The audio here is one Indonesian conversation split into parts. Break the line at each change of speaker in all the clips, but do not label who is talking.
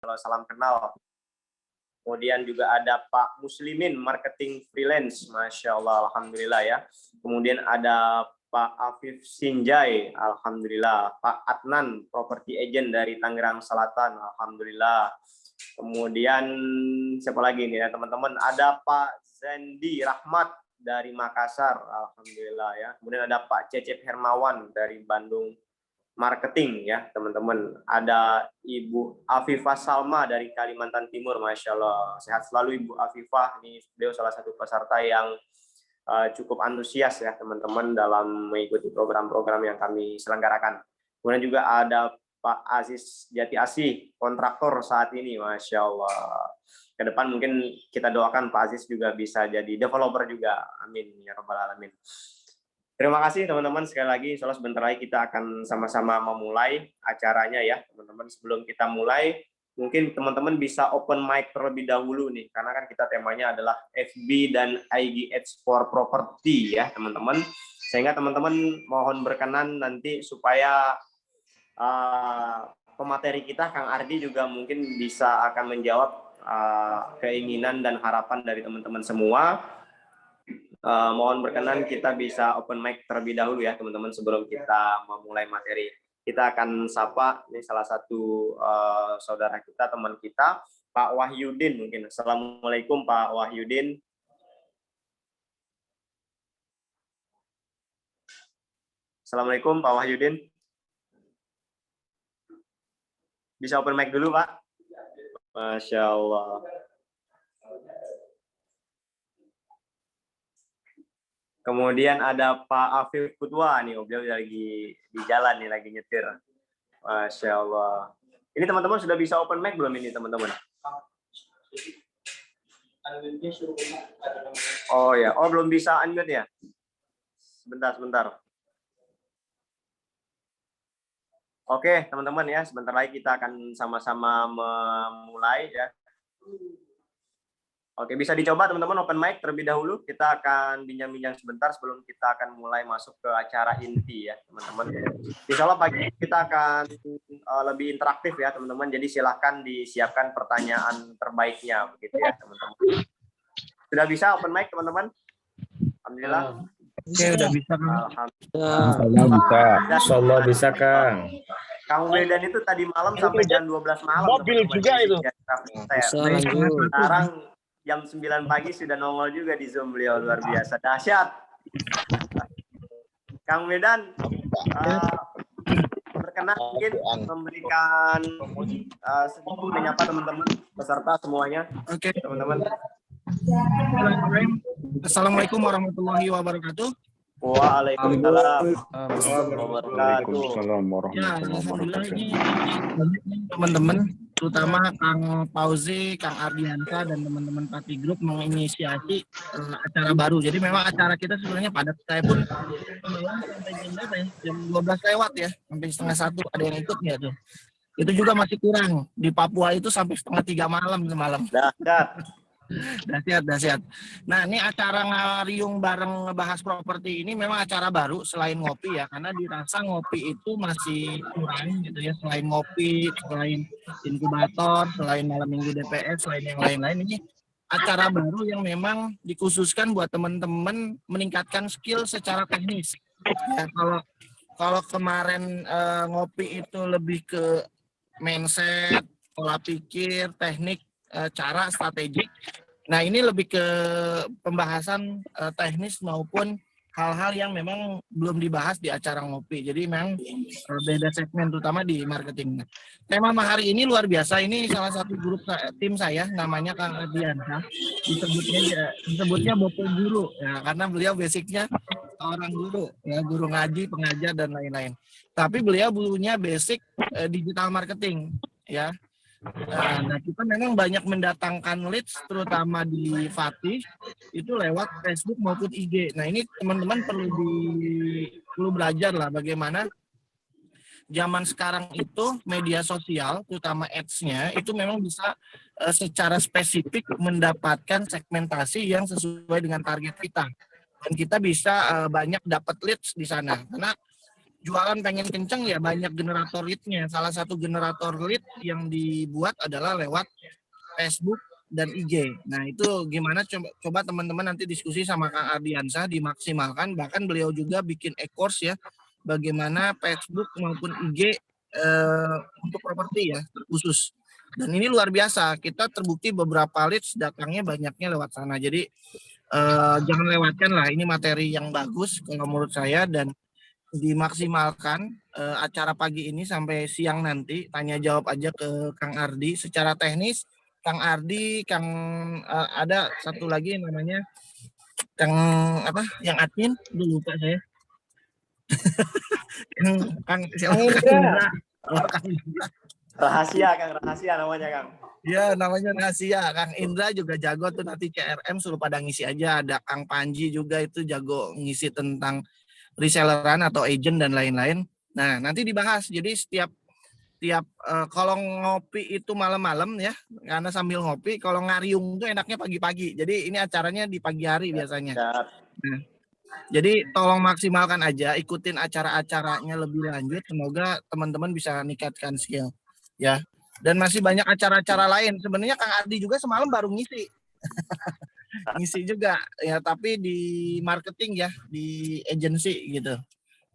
salam kenal. Kemudian juga ada Pak Muslimin, marketing freelance, Masya Allah, Alhamdulillah ya. Kemudian ada Pak Afif Sinjai, Alhamdulillah. Pak Adnan, property agent dari Tangerang Selatan, Alhamdulillah. Kemudian siapa lagi nih ya teman-teman? Ada Pak Zendi Rahmat dari Makassar, Alhamdulillah ya. Kemudian ada Pak Cecep Hermawan dari Bandung Marketing ya teman-teman. Ada Ibu Afifah Salma dari Kalimantan Timur, Masya Allah. Sehat selalu Ibu Afifah. Ini beliau salah satu peserta yang cukup antusias ya teman-teman dalam mengikuti program-program yang kami selenggarakan. Kemudian juga ada Pak Aziz Jati Asih, kontraktor saat ini, Masya Allah. Ke depan mungkin kita doakan Pak Aziz juga bisa jadi developer juga. Amin ya Rabbal Alamin. Terima kasih teman-teman sekali lagi. Soalnya sebentar lagi kita akan sama-sama memulai acaranya ya teman-teman. Sebelum kita mulai, mungkin teman-teman bisa open mic terlebih dahulu nih, karena kan kita temanya adalah FB dan IG Ads for Property ya teman-teman. Sehingga teman-teman mohon berkenan nanti supaya pemateri kita Kang Ardi juga mungkin bisa akan menjawab keinginan dan harapan dari teman-teman semua. Mohon berkenan kita bisa open mic terlebih dahulu ya teman-teman sebelum kita memulai materi. Kita akan sapa ini salah satu saudara kita, teman kita, Pak Wahyudin mungkin. Assalamualaikum Pak Wahyudin. Assalamualaikum Pak Wahyudin. Bisa open mic dulu Pak? Masya Allah. Kemudian ada Pak Afif Kutwa nih, beliau lagi di jalan nih, lagi nyetir. Masya Allah. Ini teman-teman sudah bisa open mic belum ini teman-teman? Oh ya, oh belum bisa unmute ya? Sebentar. Oke teman-teman ya, sebentar lagi kita akan sama-sama memulai ya. Oke, bisa dicoba teman-teman open mic terlebih dahulu. Kita akan bincang-bincang sebentar sebelum kita akan mulai masuk ke acara inti ya, teman-teman. Insya Allah pagi kita akan lebih interaktif ya, teman-teman. Jadi silahkan disiapkan pertanyaan terbaiknya, begitu ya, teman-teman. Sudah bisa open mic, teman-teman? Alhamdulillah.
Oke, udah bisa, Kang.
Alhamdulillah.
Insyaallah bisa, Kang.
Kang Wildan itu tadi malam sampai jam 12 malam.
Mobil juga itu.
Sekarang jam 9 pagi sudah nongol juga di Zoom beliau, luar biasa. Dahsyat. Kang Medan, berkenan mungkin memberikan sedikit menyapa teman-teman peserta semuanya.
Oke,
teman-teman.
Assalamualaikum warahmatullahi wabarakatuh.
Waalaikumsalam wabarakatuh.
Ya, alhamdulillah ini teman-teman, terutama Kang Fauzi, Kang Ardiansa, dan teman-teman Pati Group menginisiasi acara baru. Jadi memang acara kita sebenarnya padat. Saya pun sampai jam berapa ya? Jam 12 lewat ya, sampai setengah 1 ada yang ikut ya tuh. Itu juga masih kurang. Di Papua itu sampai setengah 3 malam semalam. Dahsyat. Nah, ini acara ngariung bareng ngebahas properti ini memang acara baru selain ngopi ya, karena dirasa ngopi itu masih kurang gitu ya. Selain ngopi, selain inkubator, selain malam minggu DPS, selain yang lain-lain, ini acara baru yang memang dikhususkan buat teman-teman meningkatkan skill secara teknis. Ya, kalau kemarin ngopi itu lebih ke mindset, pola pikir, teknik, cara strategik. Nah, ini lebih ke pembahasan teknis maupun hal-hal yang memang belum dibahas di acara ngopi. Jadi memang beda segmen, terutama di marketing. Tema hari ini luar biasa. Ini salah satu grup tim saya, namanya Kang Ardiansa. Disebutnya Bopo Guru, ya, karena beliau basicnya orang guru, ya, guru ngaji, pengajar, dan lain-lain. Tapi beliau punya basic digital marketing, ya. Nah, kita memang banyak mendatangkan leads, terutama di Fatih itu lewat Facebook maupun IG. Nah, ini teman-teman perlu belajar lah bagaimana zaman sekarang itu media sosial, terutama ads-nya itu memang bisa secara spesifik mendapatkan segmentasi yang sesuai dengan target kita. Dan kita bisa banyak dapat leads di sana. Karena jualan pengen kenceng ya banyak generator lead-nya. Salah satu generator lead yang dibuat adalah lewat Facebook dan IG. Nah itu gimana coba teman-teman nanti diskusi sama Kang Ardiansah dimaksimalkan. Bahkan beliau juga bikin e-course ya bagaimana Facebook maupun IG untuk properti ya khusus. Dan ini luar biasa. Kita terbukti beberapa leads datangnya banyaknya lewat sana. Jadi jangan lewatkan lah. Ini materi yang bagus kalau menurut saya dan dimaksimalkan acara pagi ini sampai siang nanti tanya jawab aja ke Kang Ardi secara teknis. Kang Ardi, ada satu lagi yang namanya Kang apa yang admin, lupa saya. Kang
Indra.
Kang Indra.
Rahasia namanya Kang.
Ya namanya rahasia. Kang Indra juga jago tuh nanti CRM suruh pada ngisi aja. Ada Kang Panji juga itu jago ngisi tentang reselleran atau agent dan lain-lain. Nah nanti dibahas. Jadi setiap kalau ngopi itu malam-malam ya, karena sambil ngopi. Kalau ngariung tuh enaknya pagi-pagi. Jadi ini acaranya di pagi hari biasanya. Nah, jadi tolong maksimalkan aja, ikutin acara-acaranya lebih lanjut. Semoga teman-teman bisa meningkatkan skill ya. Dan masih banyak acara-acara lain. Sebenarnya Kang Ardi juga semalam baru ngisi. Ngisi juga ya, tapi di marketing ya, di agency gitu.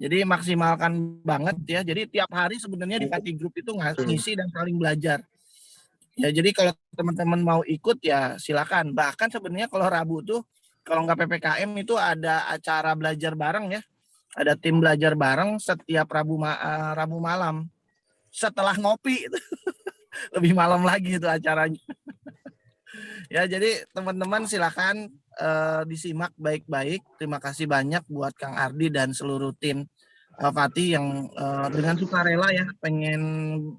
Jadi maksimalkan banget ya. Jadi tiap hari sebenarnya di Pati Group itu ngisi dan saling belajar. Ya jadi kalau teman-teman mau ikut ya silakan. Bahkan sebenarnya kalau Rabu tuh kalau nggak PPKM itu ada acara belajar bareng ya. Ada tim belajar bareng setiap Rabu malam. Setelah ngopi lebih malam lagi itu acaranya. Ya jadi teman-teman silakan disimak baik-baik. Terima kasih banyak buat Kang Ardi dan seluruh tim Fatih yang dengan sukarela ya pengen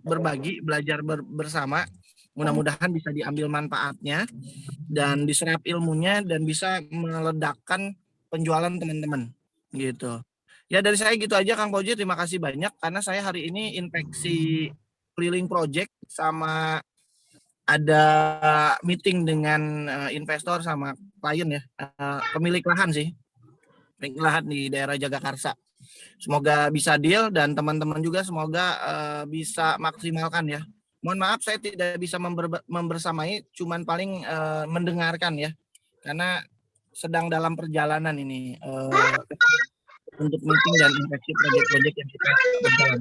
berbagi, belajar bersama. Mudah-mudahan bisa diambil manfaatnya dan diserap ilmunya dan bisa meledakkan penjualan teman-teman gitu. Ya dari saya gitu aja Kang Fauzi, terima kasih banyak karena saya hari ini inspeksi keliling project sama ada meeting dengan investor sama klien ya, pemilik lahan sih, pemilik lahan di daerah Jagakarsa. Semoga bisa deal dan teman-teman juga semoga bisa maksimalkan ya. Mohon maaf saya tidak bisa membersamai, cuman paling mendengarkan ya, karena sedang dalam perjalanan ini untuk meeting dan inspeksi proyek-proyek yang kita berjalan.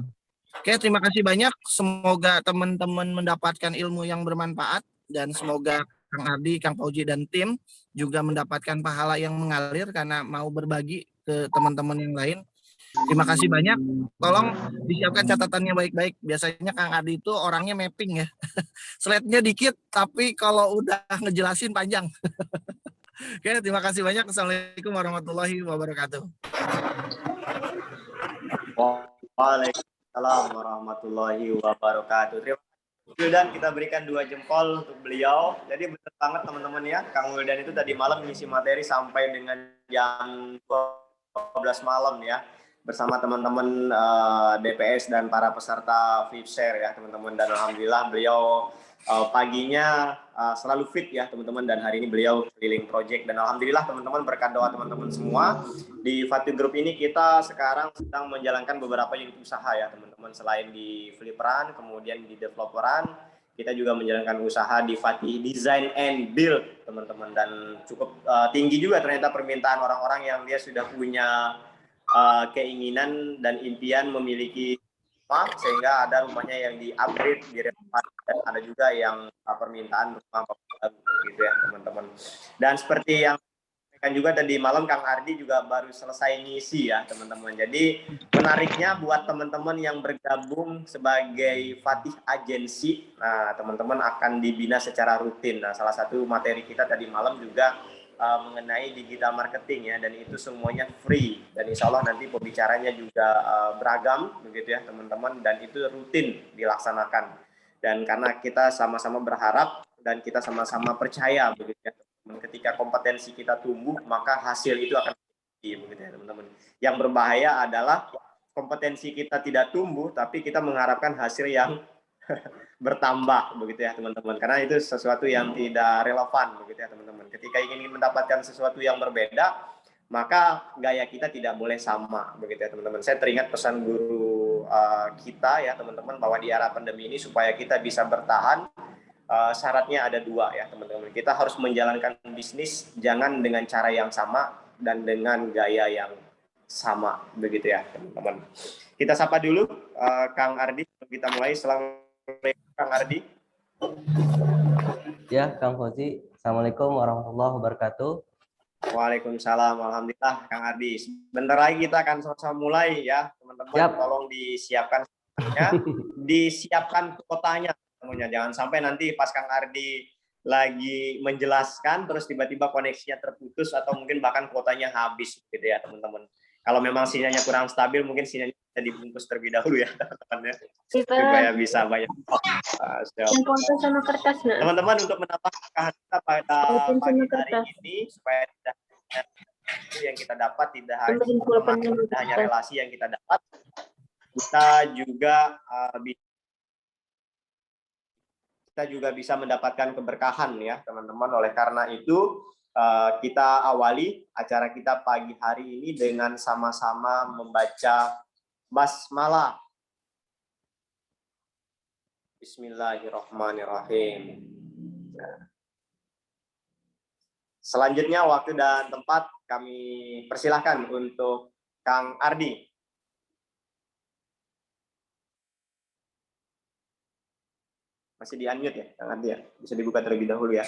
Oke, terima kasih banyak. Semoga teman-teman mendapatkan ilmu yang bermanfaat dan semoga Kang Ardi, Kang Fauzi dan tim juga mendapatkan pahala yang mengalir karena mau berbagi ke teman-teman yang lain. Terima kasih banyak. Tolong disiapkan catatannya baik-baik. Biasanya Kang Ardi itu orangnya mapping ya. Slide-nya dikit, tapi kalau udah ngejelasin panjang. Oke, terima kasih banyak. Assalamualaikum warahmatullahi wabarakatuh.
Waalaikumsalam warahmatullahi wabarakatuh. Terima kasih Wildan, kita berikan 2 jempol untuk beliau. Jadi benar banget teman-teman ya, Kang Wildan itu tadi malam ngisi materi sampai dengan jam 12 malam ya, bersama teman-teman DPS dan para peserta VIP Share ya teman-teman. Dan alhamdulillah beliau paginya selalu fit ya teman-teman, dan hari ini beliau keliling project dan alhamdulillah teman-teman berkat doa teman-teman semua di Fatih Group ini kita sekarang sedang menjalankan beberapa unit usaha ya teman-teman. Selain di fliperan kemudian di developeran, kita juga menjalankan usaha di Fatih Design and Build teman-teman, dan cukup tinggi juga ternyata permintaan orang-orang yang dia sudah punya keinginan dan impian memiliki rumah sehingga ada rumahnya yang di-upgrade, direnovasi, dan ada juga yang permintaan rumah baru gitu ya teman-teman. Dan seperti yang kan juga tadi malam Kang Ardi juga baru selesai ngisi ya teman-teman. Jadi menariknya buat teman-teman yang bergabung sebagai Fatih Agency, nah teman-teman akan dibina secara rutin. Nah salah satu materi kita tadi malam juga mengenai digital marketing ya, dan itu semuanya free dan insya Allah nanti pembicaranya juga beragam begitu ya teman-teman, dan itu rutin dilaksanakan. Dan karena kita sama-sama berharap dan kita sama-sama percaya begitu ya, ketika kompetensi kita tumbuh maka hasil itu akan tinggi begitu ya teman-teman. Yang berbahaya adalah kompetensi kita tidak tumbuh tapi kita mengharapkan hasil yang bertambah begitu ya teman-teman, karena itu sesuatu yang tidak relevan begitu ya teman-teman. Ketika ingin mendapatkan sesuatu yang berbeda maka gaya kita tidak boleh sama, begitu ya teman-teman. Saya teringat pesan guru kita ya teman-teman, bahwa di era pandemi ini supaya kita bisa bertahan, syaratnya ada dua ya teman-teman. Kita harus menjalankan bisnis jangan dengan cara yang sama dan dengan gaya yang sama, begitu ya teman-teman. Kita sapa dulu Kang Ardi, kita mulai. Assalamualaikum Kang Ardi.
Ya, Kang Fauzi. Assalamualaikum warahmatullahi wabarakatuh.
Waalaikumsalam, alhamdulillah Kang Ardi. Sebentar lagi kita akan sama-sama mulai ya teman-teman. Tolong disiapkan disiapkan kuotanya temunya. Jangan sampai nanti pas Kang Ardi lagi menjelaskan terus tiba-tiba koneksinya terputus atau mungkin bahkan kuotanya habis gitu ya teman-teman. Kalau memang sinyalnya kurang stabil, mungkin sinyalnya bisa dibungkus terlebih dahulu ya teman-teman ya. Supaya bisa banyak.
Sama kertas, nah.
Teman-teman, untuk menambah kita pada pagi hari ini supaya tidak yang kita dapat tidak hanya relasi yang kita dapat, kita juga bisa mendapatkan keberkahan ya teman-teman. Oleh karena itu kita awali acara kita pagi hari ini dengan sama-sama membaca basmalah. Bismillahirrahmanirrahim. Selanjutnya waktu dan tempat kami persilahkan untuk Kang Ardi. Masih di-unmute ya, Kang Ardi ya? Bisa dibuka terlebih dahulu ya.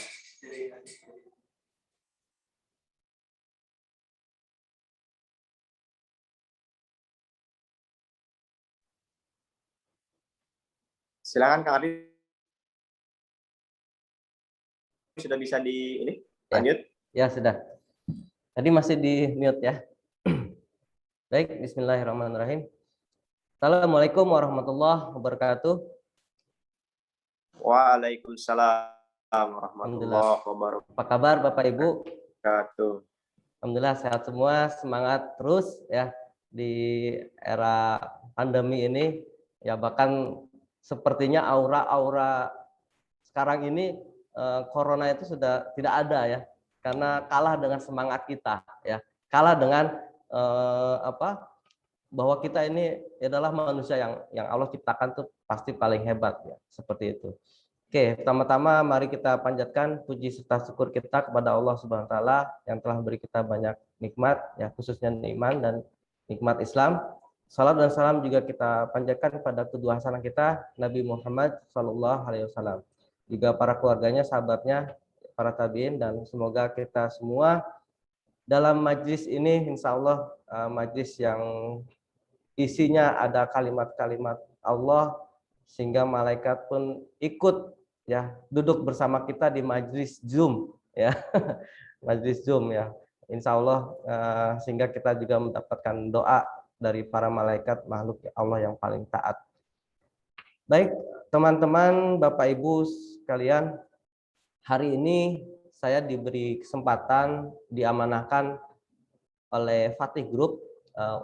Silakan Kang Ardi. Sudah bisa di ini? Unmute?
Ya, sudah. Tadi masih di mute ya. Baik, bismillahirrahmanirrahim. Assalamualaikum warahmatullahi wabarakatuh.
Waalaikumsalam warahmatullahi wabarakatuh.
Apa kabar Bapak Ibu?
Alhamdulillah
sehat semua, semangat terus ya di era pandemi ini ya, bahkan sepertinya aura sekarang ini corona itu sudah tidak ada ya, karena kalah dengan semangat kita ya, kalah dengan bahwa kita ini adalah manusia yang Allah ciptakan tuh pasti paling hebat ya, seperti itu. Oke, pertama-tama mari kita panjatkan puji serta syukur kita kepada Allah Subhanahu wa taala yang telah beri kita banyak nikmat ya, khususnya iman dan nikmat Islam. Salam dan salam juga kita panjatkan pada kedua hasanah kita Nabi Muhammad SAW, juga para keluarganya, sahabatnya, para tabiin, dan semoga kita semua dalam majlis ini insya Allah majlis yang isinya ada kalimat-kalimat Allah, sehingga malaikat pun ikut ya duduk bersama kita di majlis Zoom ya. Majlis Zoom ya, insya Allah sehingga kita juga mendapatkan doa dari para malaikat makhluk Allah yang paling taat. Baik teman-teman, Bapak Ibu sekalian, hari ini saya diberi kesempatan, diamanahkan oleh Fatih Group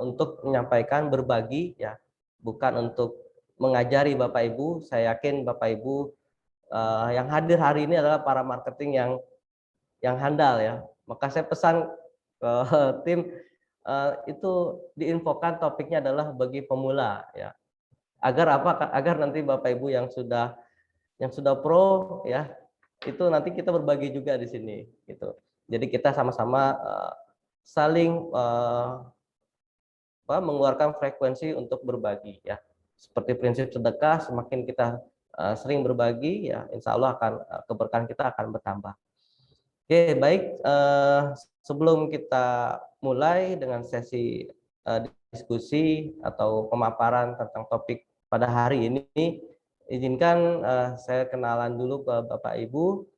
untuk menyampaikan, berbagi ya, bukan untuk mengajari Bapak Ibu. Saya yakin Bapak Ibu yang hadir hari ini adalah para marketing yang handal ya. Maka saya pesan ke tim itu diinfokan topiknya adalah bagi pemula ya. Agar apa? Agar nanti Bapak Ibu yang sudah pro ya, itu nanti kita berbagi juga di sini gitu. Jadi kita sama-sama saling mengeluarkan frekuensi untuk berbagi ya. Seperti prinsip sedekah, semakin kita sering berbagi ya, insya Allah keberkahan kita akan bertambah. Oke, baik, sebelum kita mulai dengan sesi diskusi atau pemaparan tentang topik pada hari ini, izinkan saya kenalan dulu ke Bapak Ibu.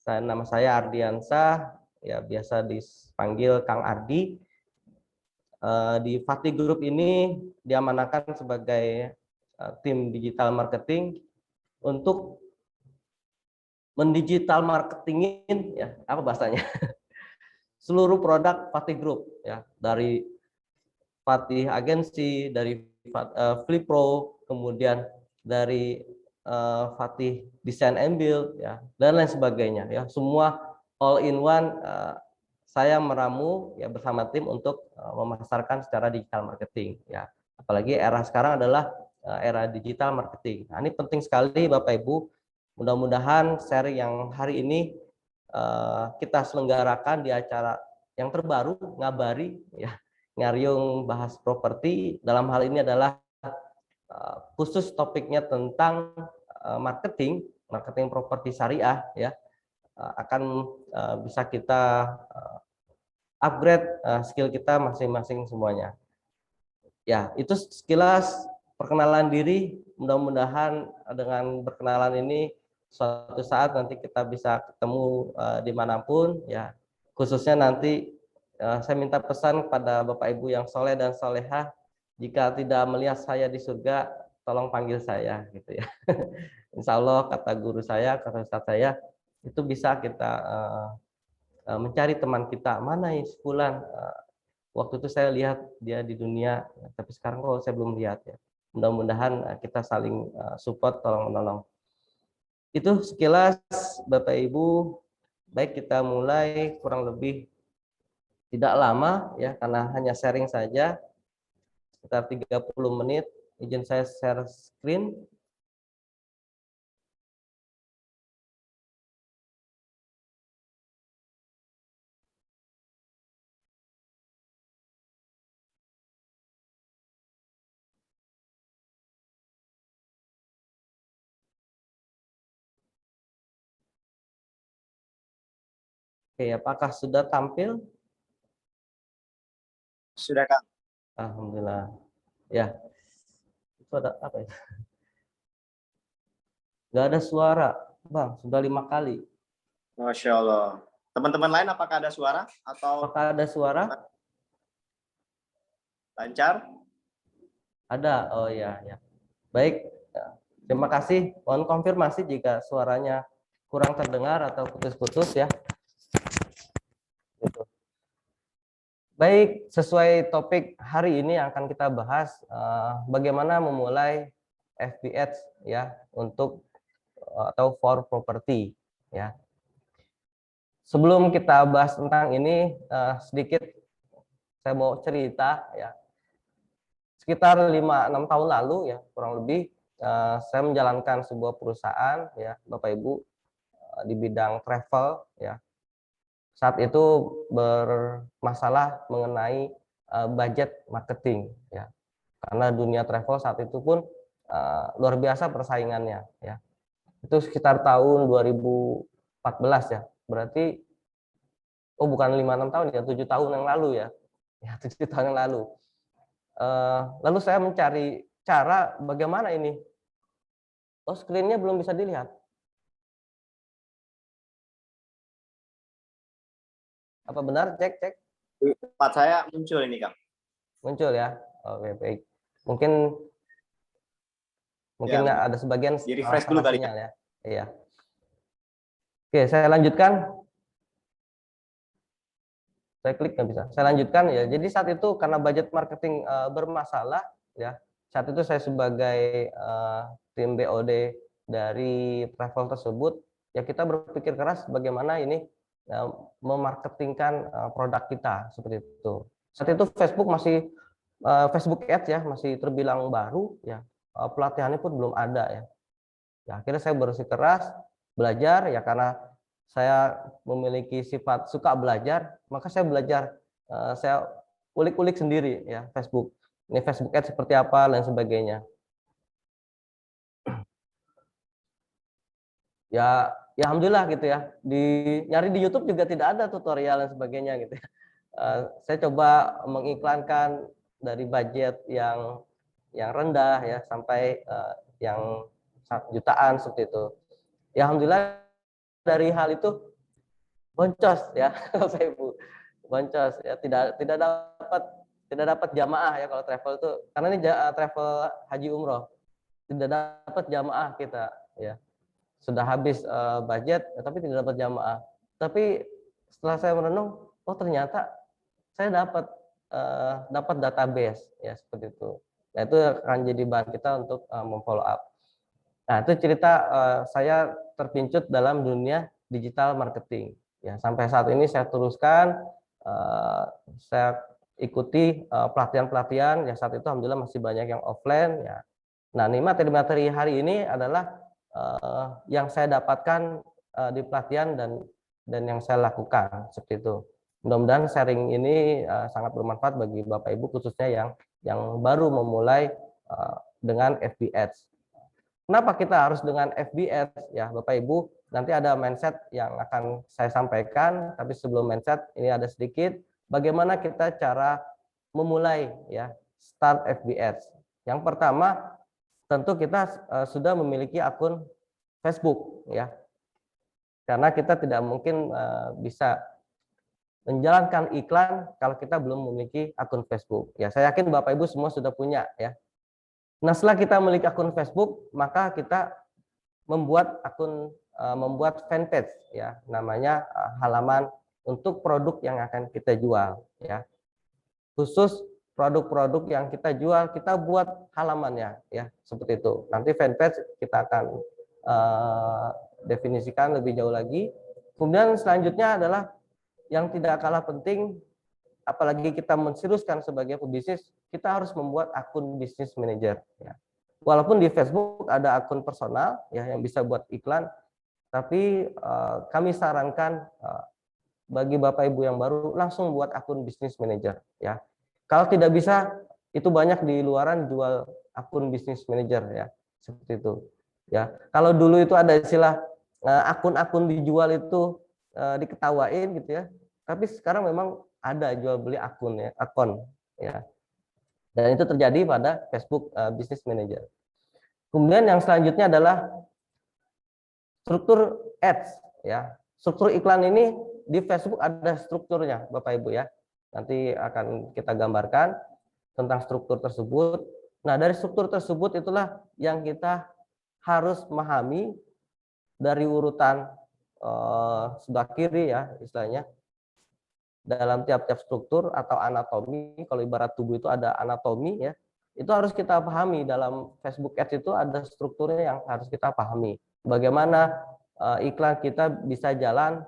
Nama saya Ardiansah, ya biasa dipanggil Kang Ardi. Di Fatih Group ini diamanahkan sebagai tim digital marketing untuk mendigital marketingin ya, apa bahasanya, seluruh produk Fatih Group ya, dari Fatih Agency, dari Flipro, kemudian dari Fatih Design and Build ya, dan lain sebagainya ya, semua all in one saya meramu ya bersama tim untuk memasarkan secara digital marketing ya. Apalagi era sekarang adalah era digital marketing. Nah, ini penting sekali Bapak Ibu. Mudah-mudahan sharing yang hari ini kita selenggarakan di acara yang terbaru Ngabari ya. Ngariung Bahas Properti, dalam hal ini adalah khusus topiknya tentang marketing properti syariah ya. Akan bisa kita upgrade skill kita masing-masing semuanya. Ya, itu sekilas perkenalan diri. Mudah-mudahan dengan berkenalan ini suatu saat nanti kita bisa ketemu dimanapun ya. Khususnya nanti saya minta pesan kepada Bapak Ibu yang soleh dan solehah, jika tidak melihat saya di surga, tolong panggil saya gitu ya. Insya Allah kata guru saya, kata ustadz saya, itu bisa kita mencari teman kita, mana ya sebulan. Waktu itu saya lihat dia di dunia, tapi sekarang kok saya belum lihat ya. Mudah-mudahan kita saling support, tolong menolong. Itu sekilas Bapak Ibu. Baik, kita mulai, kurang lebih tidak lama ya, karena hanya sharing saja sekitar 30 menit. Izin saya share screen. Oke, apakah sudah tampil?
Sudah, Kang.
Alhamdulillah. Ya, itu ada apa ya? Nggak ada suara, Bang. Sudah 5 kali.
Masya Allah. Teman-teman lain apakah ada suara atau
Apakah ada suara?
lancar?
Ada. Oh ya, ya. Baik. Terima kasih. Mohon konfirmasi jika suaranya kurang terdengar atau putus-putus ya. Gitu. Baik, sesuai topik hari ini yang akan kita bahas, bagaimana memulai FBH ya untuk atau for property ya. Sebelum kita bahas tentang ini, sedikit saya mau cerita ya. Sekitar 5-6 tahun lalu ya, kurang lebih saya menjalankan sebuah perusahaan ya, Bapak Ibu, di bidang travel ya. Saat itu bermasalah mengenai budget marketing ya. Karena dunia travel saat itu pun luar biasa persaingannya ya. Itu sekitar tahun 2014 ya. Berarti bukan 5-6 tahun ya, 7 tahun yang lalu ya. Ya, 7 tahun yang lalu. Lalu saya mencari cara bagaimana ini. Oh, screen-nya belum bisa dilihat. Apa benar? Cek.
Tempat saya muncul ini, Kang.
Muncul ya. Oke, baik. Mungkin ya, ada sebagian
di refresh dulu kali
ya. Iya. Oke, saya lanjutkan. Saya klik nggak bisa. Saya lanjutkan ya. Jadi saat itu karena budget marketing bermasalah ya. Saat itu saya sebagai tim BOD dari travel tersebut ya, kita berpikir keras bagaimana ini memarketingkan produk kita seperti itu. Saat itu Facebook masih Facebook Ads ya, masih terbilang baru ya. Pelatihannya pun belum ada ya. Ya, akhirnya saya bersikeras belajar ya, karena saya memiliki sifat suka belajar, maka saya belajar, saya ulik-ulik sendiri ya Facebook. Ini Facebook Ads seperti apa dan sebagainya. Ya alhamdulillah gitu ya. Nyari di YouTube juga tidak ada tutorial dan sebagainya gitu ya. Saya coba mengiklankan dari budget yang rendah ya sampai yang jutaan seperti itu. Ya alhamdulillah dari hal itu boncos ya, saya Bu, boncos ya, tidak dapat jamaah ya kalau travel itu, karena ini travel haji umroh, tidak dapat jamaah kita ya, sudah habis budget ya, tapi tidak dapat jamaah. Tapi setelah saya merenung, oh ternyata saya dapat database ya seperti itu. Nah itu akan jadi bahan kita untuk memfollow up. Nah itu cerita saya terpincut dalam dunia digital marketing. Ya, sampai saat ini saya teruskan saya ikuti pelatihan-pelatihan yang saat itu alhamdulillah masih banyak yang offline ya. Nah, ini materi-materi hari ini adalah yang saya dapatkan di pelatihan dan yang saya lakukan seperti itu. Mudah-mudahan sharing ini sangat bermanfaat bagi Bapak Ibu khususnya yang baru memulai dengan FB Ads. Kenapa kita harus dengan FB Ads ya Bapak Ibu? Nanti ada mindset yang akan saya sampaikan, tapi sebelum mindset ini ada sedikit bagaimana kita cara memulai ya start FB Ads. Yang pertama tentu kita sudah memiliki akun Facebook ya. Karena kita tidak mungkin bisa menjalankan iklan kalau kita belum memiliki akun Facebook. Ya, saya yakin Bapak Ibu semua sudah punya ya. Nah, setelah kita memiliki akun Facebook, maka kita membuat membuat fanpage ya, namanya halaman untuk produk yang akan kita jual ya. Khusus produk-produk yang kita jual, kita buat halamannya ya, seperti itu. Nanti fanpage kita akan definisikan lebih jauh lagi. Kemudian selanjutnya adalah yang tidak kalah penting, apalagi kita menseriuskan sebagai pebisnis, kita harus membuat akun bisnis manager ya. Walaupun di Facebook ada akun personal ya yang bisa buat iklan, tapi kami sarankan bagi Bapak Ibu yang baru langsung buat akun bisnis manager ya. Kalau tidak bisa, itu banyak di luaran jual akun bisnis manager ya, seperti itu. Ya, kalau dulu itu ada istilah akun-akun dijual itu diketawain gitu ya. Tapi sekarang memang ada jual beli akun ya. Dan itu terjadi pada Facebook Business Manager. Kemudian yang selanjutnya adalah struktur ads ya. Struktur iklan ini di Facebook ada strukturnya Bapak Ibu ya. Nanti akan kita gambarkan tentang struktur tersebut. Nah, dari struktur tersebut itulah yang kita harus memahami dari urutan sebelah kiri ya istilahnya. Dalam tiap-tiap struktur atau anatomi, kalau ibarat tubuh itu ada anatomi ya, itu harus kita pahami. Dalam Facebook Ads itu ada strukturnya yang harus kita pahami. Bagaimana iklan kita bisa jalan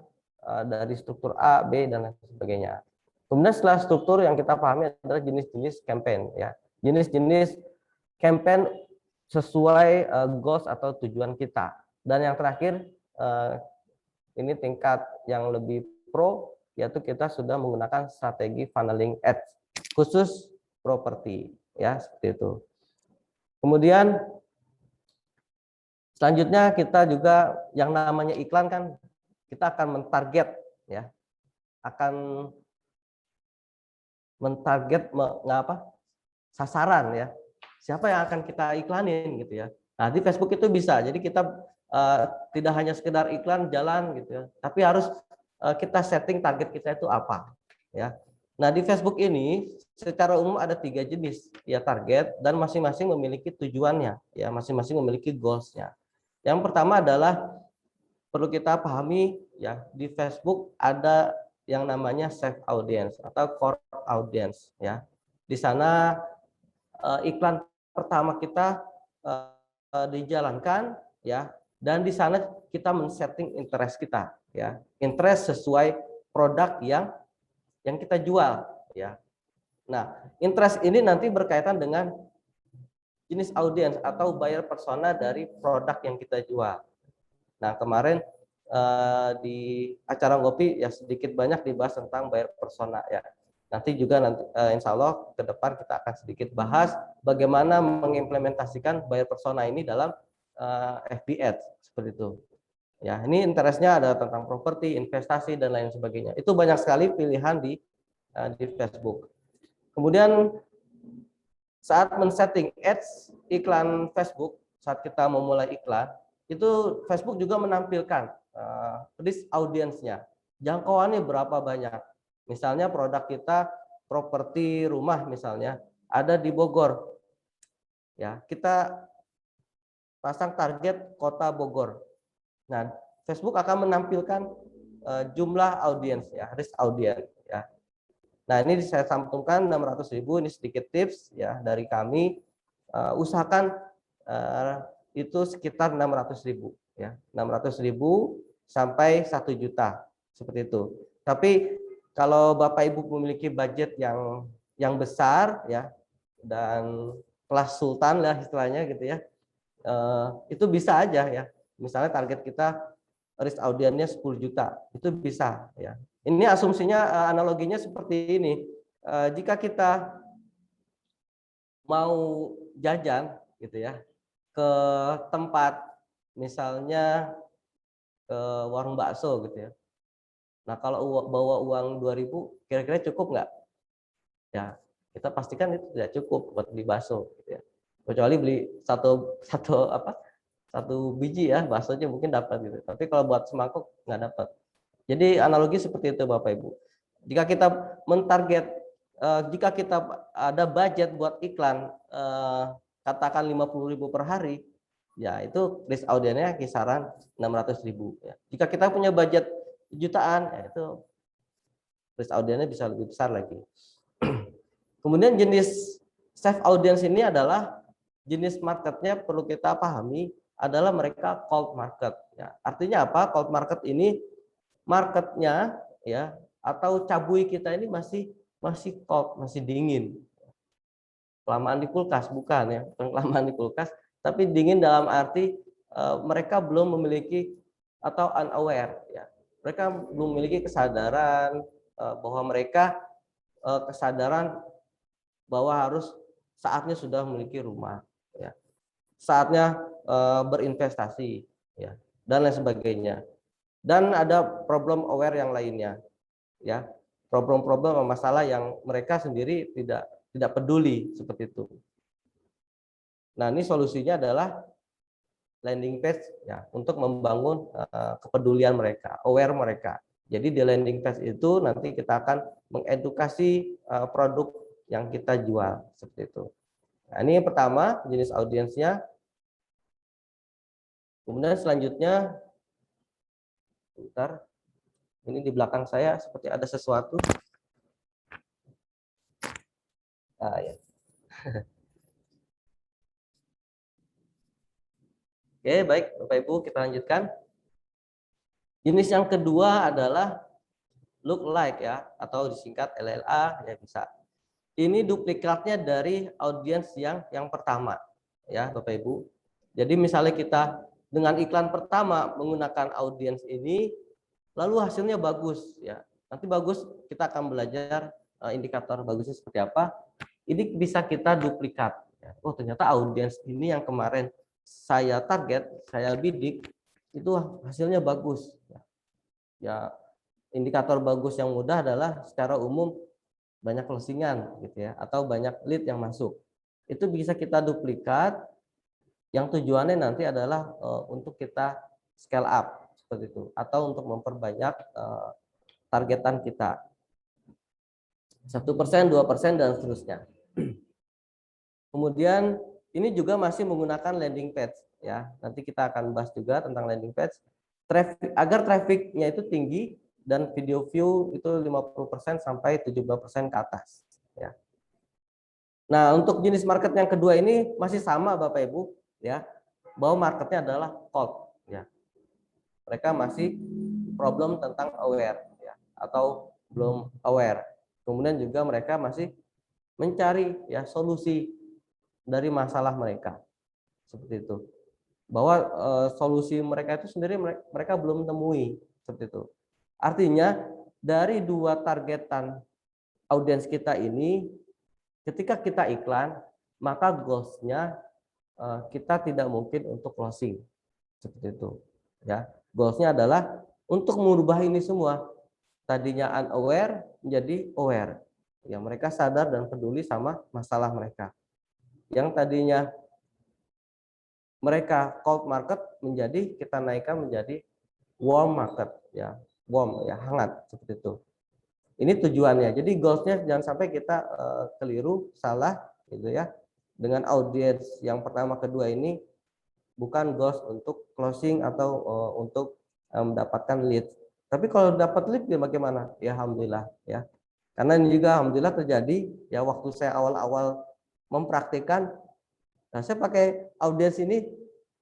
dari struktur A, B, dan lain sebagainya. Kemudian setelah struktur yang kita pahami adalah jenis-jenis campaign ya. Jenis-jenis campaign sesuai goals atau tujuan kita. Dan yang terakhir ini tingkat yang lebih pro, yaitu kita sudah menggunakan strategi funneling ads khusus properti ya, seperti itu. Kemudian selanjutnya kita juga yang namanya iklan kan kita akan mentarget ya, akan mentarget sasaran ya, siapa yang akan kita iklanin gitu ya. Nah, di Facebook itu bisa, jadi kita tidak hanya sekedar iklan jalan gitu ya, tapi harus kita setting target kita itu apa ya. Nah, di Facebook ini secara umum ada 3 jenis ya target, dan masing-masing memiliki tujuannya ya, masing-masing memiliki goalsnya. Yang pertama adalah perlu kita pahami ya, di Facebook ada yang namanya safe audience atau core audience ya. Di sana iklan pertama kita dijalankan ya, dan di sana kita men-setting interest kita ya, interest sesuai produk yang kita jual ya. Nah, interest ini nanti berkaitan dengan jenis audiens atau buyer persona dari produk yang kita jual. Nah, kemarin di acara ngopi ya sedikit banyak dibahas tentang buyer persona ya. Nanti juga insya Allah ke depan kita akan sedikit bahas bagaimana mengimplementasikan buyer persona ini dalam FB Ads seperti itu. Ya, ini interestnya ada tentang properti, investasi, dan lain sebagainya. Itu banyak sekali pilihan di Facebook. Kemudian saat men-setting ads iklan Facebook, saat kita memulai iklan, itu Facebook juga menampilkan list audiensnya, jangkauannya berapa banyak. Misalnya produk kita properti rumah misalnya ada di Bogor, ya kita pasang target kota Bogor. Nah, Facebook akan menampilkan jumlah audiens ya, list audiens ya. Nah, ini saya cantumkan 600.000, ini sedikit tips ya dari kami. Usahakan itu sekitar 600.000 ya, 600.000 sampai 1 juta seperti itu. Tapi Kalau Bapak Ibu memiliki budget yang besar ya, dan kelas sultan lah istilahnya gitu ya, itu bisa aja ya. Misalnya target kita risk audiennya 10 juta, itu bisa ya. Ini asumsinya analoginya seperti ini. Jika kita mau jajan gitu ya ke tempat, misalnya ke warung bakso gitu ya. Nah, kalau bawa uang 2.000 kira-kira cukup nggak? Ya, kita pastikan itu tidak cukup buat beli bakso gitu ya. Kecuali beli satu biji ya, baksonya mungkin dapat gitu. Tapi kalau buat semangkuk nggak dapat. Jadi analogi seperti itu Bapak Ibu. Jika kita mentarget, jika kita ada budget buat iklan, katakan 50.000 per hari, ya itu risk audiennya kisaran 600.000. Ya. Jika kita punya budget jutaan, ya itu risk audiennya bisa lebih besar lagi. Kemudian jenis safe audience ini adalah jenis marketnya perlu kita pahami adalah mereka cold market. Ya. Artinya apa? Cold market ini marketnya ya atau cabui kita ini masih cold, masih dingin. Kelamaan di kulkas bukan ya, bukan kelamaan di kulkas, tapi dingin dalam arti mereka belum memiliki atau unaware ya. Mereka belum memiliki kesadaran bahwa mereka kesadaran bahwa harus saatnya sudah memiliki rumah ya. Saatnya berinvestasi ya dan lain sebagainya. Dan ada problem aware yang lainnya ya. Problem-problem masalah yang mereka sendiri tidak peduli seperti itu. Nah, ini solusinya adalah landing page ya untuk membangun kepedulian mereka, aware mereka. Jadi di landing page itu nanti kita akan mengedukasi produk yang kita jual seperti itu. Nah, ini yang pertama jenis audiensnya. Kemudian selanjutnya, bentar, ini di belakang saya seperti ada sesuatu. Ah, ya. Oke, baik Bapak Ibu, kita lanjutkan. Jenis yang kedua adalah look like ya, atau disingkat LLA ya bisa. Ini duplikatnya dari audiens yang pertama ya Bapak Ibu. Jadi misalnya kita dengan iklan pertama menggunakan audiens ini, lalu hasilnya bagus ya. Nanti bagus, kita akan belajar indikator bagusnya seperti apa. Ini bisa kita duplikat. Ya. Oh ternyata audiens ini yang kemarin saya target, saya bidik, itu hasilnya bagus. Ya, indikator bagus yang mudah adalah secara umum banyak closingan gitu ya, atau banyak lead yang masuk. Itu bisa kita duplikat. Yang tujuannya nanti adalah untuk kita scale up seperti itu, atau untuk memperbanyak targetan kita 1%, 2%, dan seterusnya. Kemudian ini juga masih menggunakan landing page ya. Nanti kita akan bahas juga tentang landing page. Agar trafficnya itu tinggi dan video view itu 50% sampai 17% ke atas ya. Nah, untuk jenis market yang kedua ini masih sama Bapak Ibu ya. Bahwa marketnya adalah cold ya. Mereka masih problem tentang aware ya, atau belum aware. Kemudian juga mereka masih mencari ya solusi dari masalah mereka seperti itu, bahwa solusi mereka itu sendiri mereka belum temui seperti itu. Artinya dari dua targetan audiens kita ini, ketika kita iklan maka goals-nya kita tidak mungkin untuk closing seperti itu ya. Goals-nya adalah untuk merubah ini semua, tadinya unaware menjadi aware ya. Mereka sadar dan peduli sama masalah mereka. Yang tadinya mereka cold market menjadi kita naikkan menjadi warm market ya, warm ya, hangat seperti itu. Ini tujuannya. Jadi goalsnya jangan sampai kita keliru, salah gitu ya. Dengan audiens yang pertama kedua ini bukan goals untuk closing atau untuk mendapatkan lead. Tapi kalau dapat lead ya bagaimana? Ya alhamdulillah ya. Karena ini juga alhamdulillah terjadi ya, waktu saya awal-awal mempraktikkan, nah saya pakai audiens ini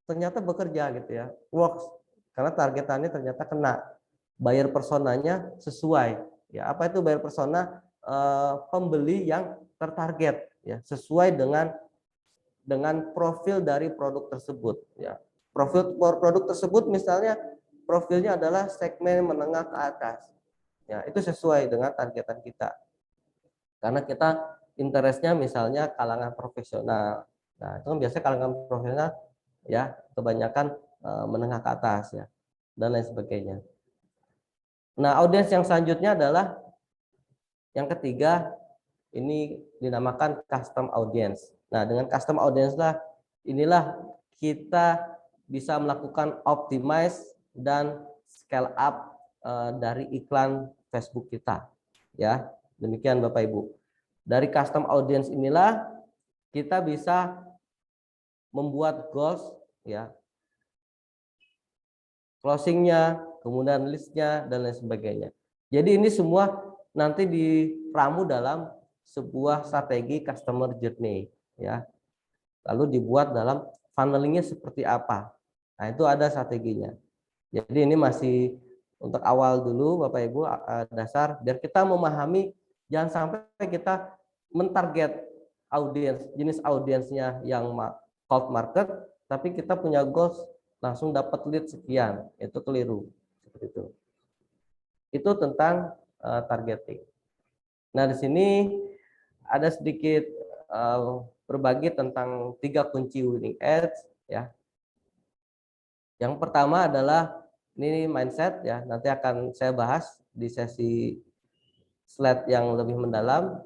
ternyata bekerja gitu ya, works, karena targetannya ternyata kena, buyer personanya sesuai Ya, apa itu buyer persona? Pembeli yang tertarget, ya, sesuai dengan profil dari produk tersebut. Ya, profil produk tersebut misalnya profilnya adalah segmen menengah ke atas. Ya, itu sesuai dengan targetan kita. Karena kita interestnya misalnya kalangan profesional. Nah, itu kan biasanya kalangan profesional ya kebanyakan menengah ke atas ya dan lain sebagainya. Nah, audiens yang selanjutnya adalah yang ketiga, ini dinamakan custom audience. Nah, dengan custom audience lah inilah kita bisa melakukan optimize dan scale up dari iklan Facebook kita. Ya, demikian Bapak Ibu. Dari custom audience inilah kita bisa membuat goals, ya, closingnya, kemudian listnya dan lain sebagainya. Jadi ini semua nanti diramu dalam sebuah strategi customer journey, ya. Lalu dibuat dalam funnelingnya seperti apa. Nah, itu ada strateginya. Jadi ini masih untuk awal dulu Bapak Ibu, dasar biar kita memahami, jangan sampai kita mentarget audiens, jenis audiensnya yang cold market, tapi kita punya goals langsung dapat lead sekian, itu keliru. Seperti itu. Itu tentang targeting. Nah, di sini ada sedikit berbagi tentang 3 kunci winning ads, ya. Yang pertama adalah ini mindset, ya. Nanti akan saya bahas di sesi slide yang lebih mendalam.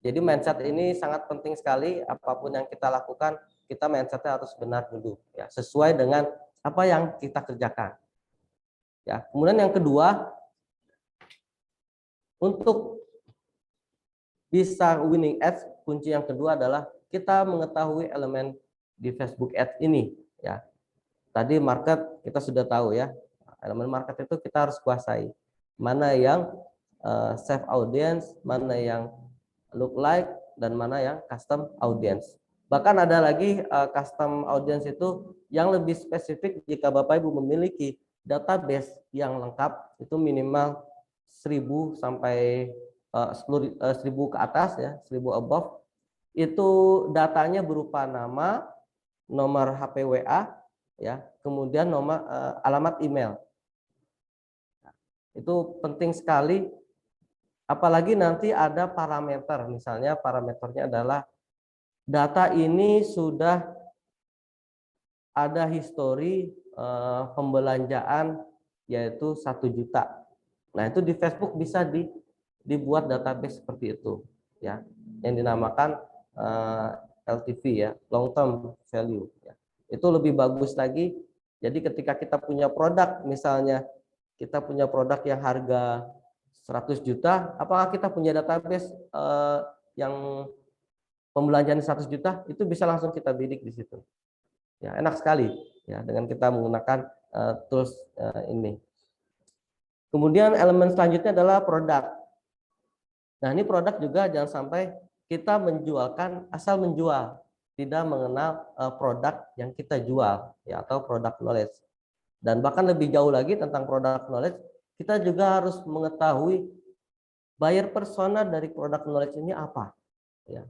Jadi mindset ini sangat penting sekali. Apapun yang kita lakukan, kita mindsetnya harus benar dulu, ya, sesuai dengan apa yang kita kerjakan. Ya. Kemudian yang kedua, untuk bisa winning ads, kunci yang kedua adalah kita mengetahui elemen di Facebook Ads ini, ya. Tadi market kita sudah tahu, ya. Elemen market itu kita harus kuasai. Mana yang safe audience, mana yang look like, dan mana yang custom audience. Bahkan ada lagi custom audience itu yang lebih spesifik jika Bapak Ibu memiliki database yang lengkap, itu minimal 1000 sampai 1000 ke atas, ya, 1000 above. Itu datanya berupa nama, nomor HP WA, ya, kemudian nomor alamat email. Itu penting sekali, apalagi nanti ada parameter, misalnya parameternya adalah data ini sudah ada histori pembelanjaan yaitu 1 juta. Nah, itu di Facebook bisa dibuat database seperti itu, ya, yang dinamakan LTV, ya, long term value, ya. Itu lebih bagus lagi. Jadi ketika kita punya produk, misalnya kita punya produk yang harga 100 juta, apakah kita punya database yang pembelanjaan 100 juta, itu bisa langsung kita bidik di situ. Ya, enak sekali, ya, dengan kita menggunakan tools ini. Kemudian elemen selanjutnya adalah produk. Nah, ini produk juga jangan sampai kita menjualkan asal menjual, tidak mengenal produk yang kita jual, ya, atau produk knowledge. Dan bahkan lebih jauh lagi tentang produk knowledge, kita juga harus mengetahui buyer persona dari produk knowledge ini apa, ya.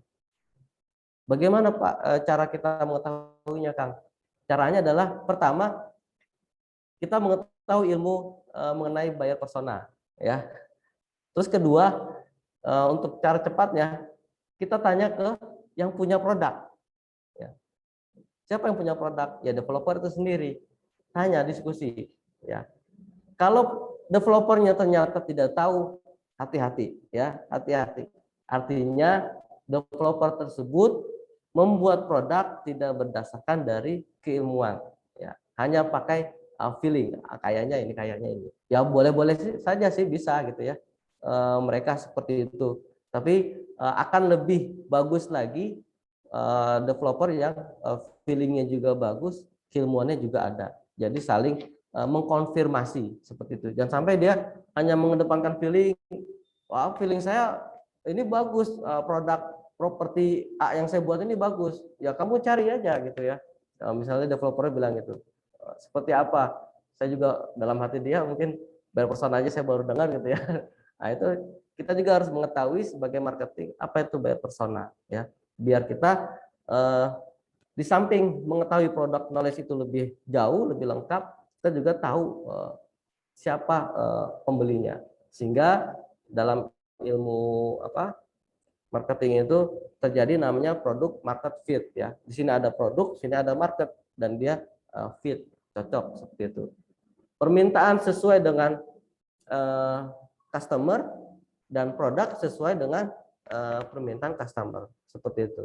Bagaimana Pak cara kita mengetahuinya, Kang? Caranya adalah pertama kita mengetahui ilmu mengenai buyer persona, ya. Terus kedua, untuk cara cepatnya kita tanya ke yang punya produk, ya. Siapa yang punya produk? Ya, developer itu sendiri. Tanya, diskusi, ya. Kalau developernya ternyata tidak tahu, hati-hati, ya, hati-hati. Artinya developer tersebut membuat produk tidak berdasarkan dari keilmuan, ya, hanya pakai feeling, kayaknya ini, ya, boleh-boleh saja sih, bisa gitu, ya, mereka seperti itu. Tapi akan lebih bagus lagi developer yang feelingnya juga bagus, keilmuannya juga ada. Jadi saling mengkonfirmasi seperti itu. Jangan sampai dia hanya mengedepankan feeling, wah, feeling saya ini bagus, produk properti A yang saya buat ini bagus, ya kamu cari aja gitu, ya. Misalnya developernya bilang gitu, seperti apa? Saya juga dalam hati dia mungkin buyer persona aja saya baru dengar gitu, ya. Nah, itu kita juga harus mengetahui sebagai marketing apa itu buyer persona ya. Biar kita di samping mengetahui produk knowledge itu lebih jauh, lebih lengkap, kita juga tahu siapa pembelinya. Sehingga dalam ilmu marketing itu terjadi namanya produk market fit ya. Di sini ada produk, sini ada market, dan dia fit, cocok seperti itu. Permintaan sesuai dengan customer dan produk sesuai dengan permintaan customer, seperti itu.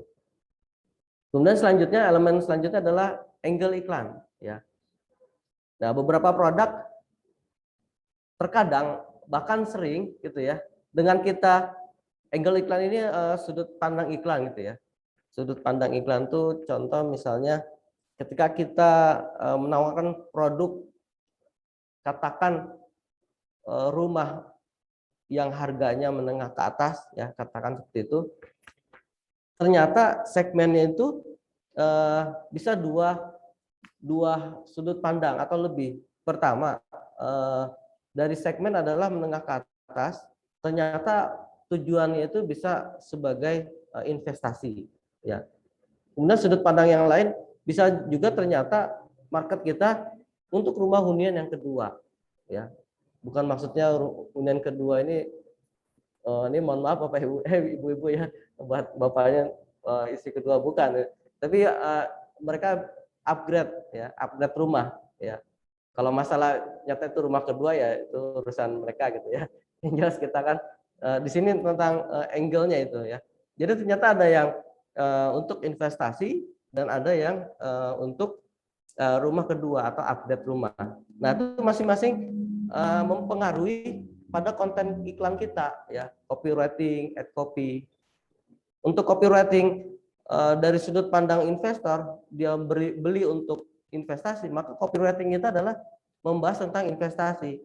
Kemudian selanjutnya, elemen selanjutnya adalah angle iklan ya. Nah, beberapa produk terkadang bahkan sering gitu ya, dengan kita angle iklan ini sudut pandang iklan gitu ya. Sudut pandang iklan tuh contoh misalnya ketika kita menawarkan produk, katakan rumah yang harganya menengah ke atas ya, katakan seperti itu. Ternyata segmennya itu bisa dua sudut pandang atau lebih. Pertama, dari segmen adalah menengah ke atas, ternyata tujuannya itu bisa sebagai investasi ya. Kemudian sudut pandang yang lain bisa juga ternyata market kita untuk rumah hunian yang kedua ya. Bukan maksudnya hunian kedua ini mohon maaf Bapak Ibu, ibu-ibu ya, buat bapaknya istri kedua, bukan. Tapi mereka upgrade ya, upgrade rumah ya. Kalau masalah nyata itu rumah kedua ya itu urusan mereka gitu ya. Yang jelas kita kan di sini tentang angle-nya itu ya. Jadi ternyata ada yang untuk investasi dan ada yang untuk rumah kedua atau update rumah. Nah, itu masing-masing mempengaruhi pada konten iklan kita ya, copywriting, ad copy. Untuk copywriting dari sudut pandang investor, dia beli untuk investasi, maka copywriting kita adalah membahas tentang investasi.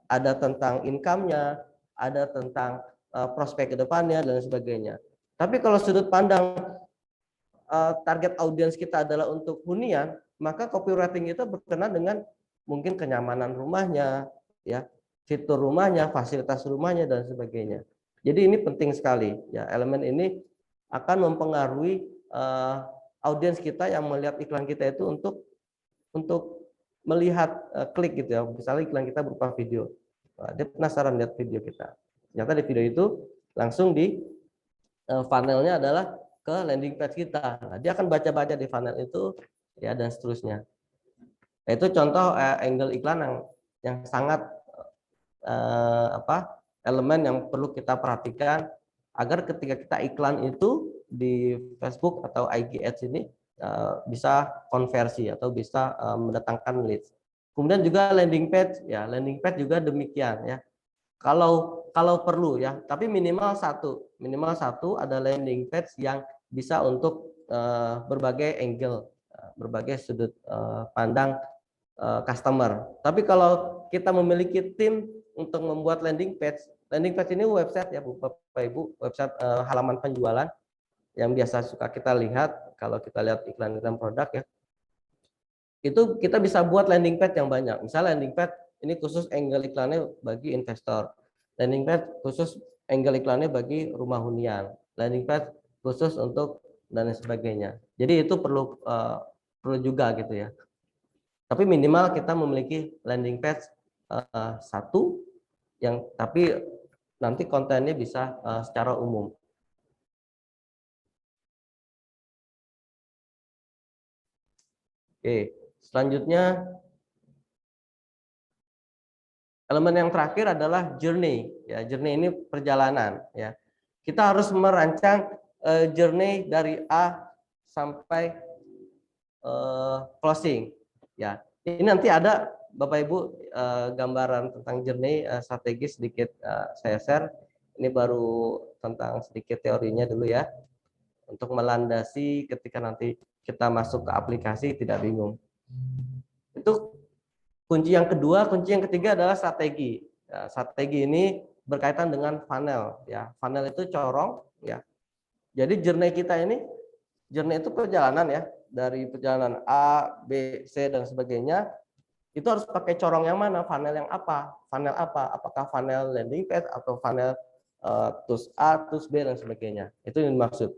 Ada tentang income-nya, ada tentang prospek ke depannya dan sebagainya. Tapi kalau sudut pandang target audiens kita adalah untuk hunian, maka copywriting itu berkenaan dengan mungkin kenyamanan rumahnya, ya, fitur rumahnya, fasilitas rumahnya dan sebagainya. Jadi ini penting sekali, ya. Elemen ini akan mempengaruhi audiens kita yang melihat iklan kita itu untuk melihat klik gitu ya. Misalnya iklan kita berupa video, dia penasaran lihat video kita. Ternyata di video itu langsung di funnelnya adalah ke landing page kita. Nah, dia akan baca-baca di funnel itu ya dan seterusnya. Nah, itu contoh angle iklan yang sangat elemen yang perlu kita perhatikan agar ketika kita iklan itu di Facebook atau IG Ads ini bisa konversi atau bisa mendatangkan leads. Kemudian juga landing page ya, landing page juga demikian ya. Kalau perlu ya, tapi minimal satu ada landing page yang bisa untuk berbagai angle, berbagai sudut pandang customer. Tapi kalau kita memiliki tim untuk membuat landing page ini website ya Bapak Ibu, website halaman penjualan yang biasa suka kita lihat kalau kita lihat iklan-iklan produk ya. Itu kita bisa buat landing page yang banyak. Misalnya landing page ini khusus angle iklannya bagi investor. Landing page khusus angle iklannya bagi rumah hunian. Landing page khusus untuk dan sebagainya. Jadi itu perlu juga gitu ya. Tapi minimal kita memiliki landing page satu yang tapi nanti kontennya bisa secara umum. Oke, selanjutnya elemen yang terakhir adalah journey. Ya, journey ini perjalanan. Ya, kita harus merancang journey dari A sampai closing. Ya, ini nanti ada Bapak Ibu gambaran tentang journey strategis sedikit saya share. Ini baru tentang sedikit teorinya dulu ya, untuk melandasi ketika nanti kita masuk ke aplikasi tidak bingung. Itu kunci yang kedua. Kunci yang ketiga adalah strategi. Ya, strategi ini berkaitan dengan funnel. Ya, funnel itu corong. Ya, jadi journey kita ini, journey itu perjalanan ya, dari perjalanan A, B, C dan sebagainya. itu harus pakai corong yang mana, funnel yang apa, apakah funnel landing page atau funnel tools A, tools B dan sebagainya. Itu yang dimaksud.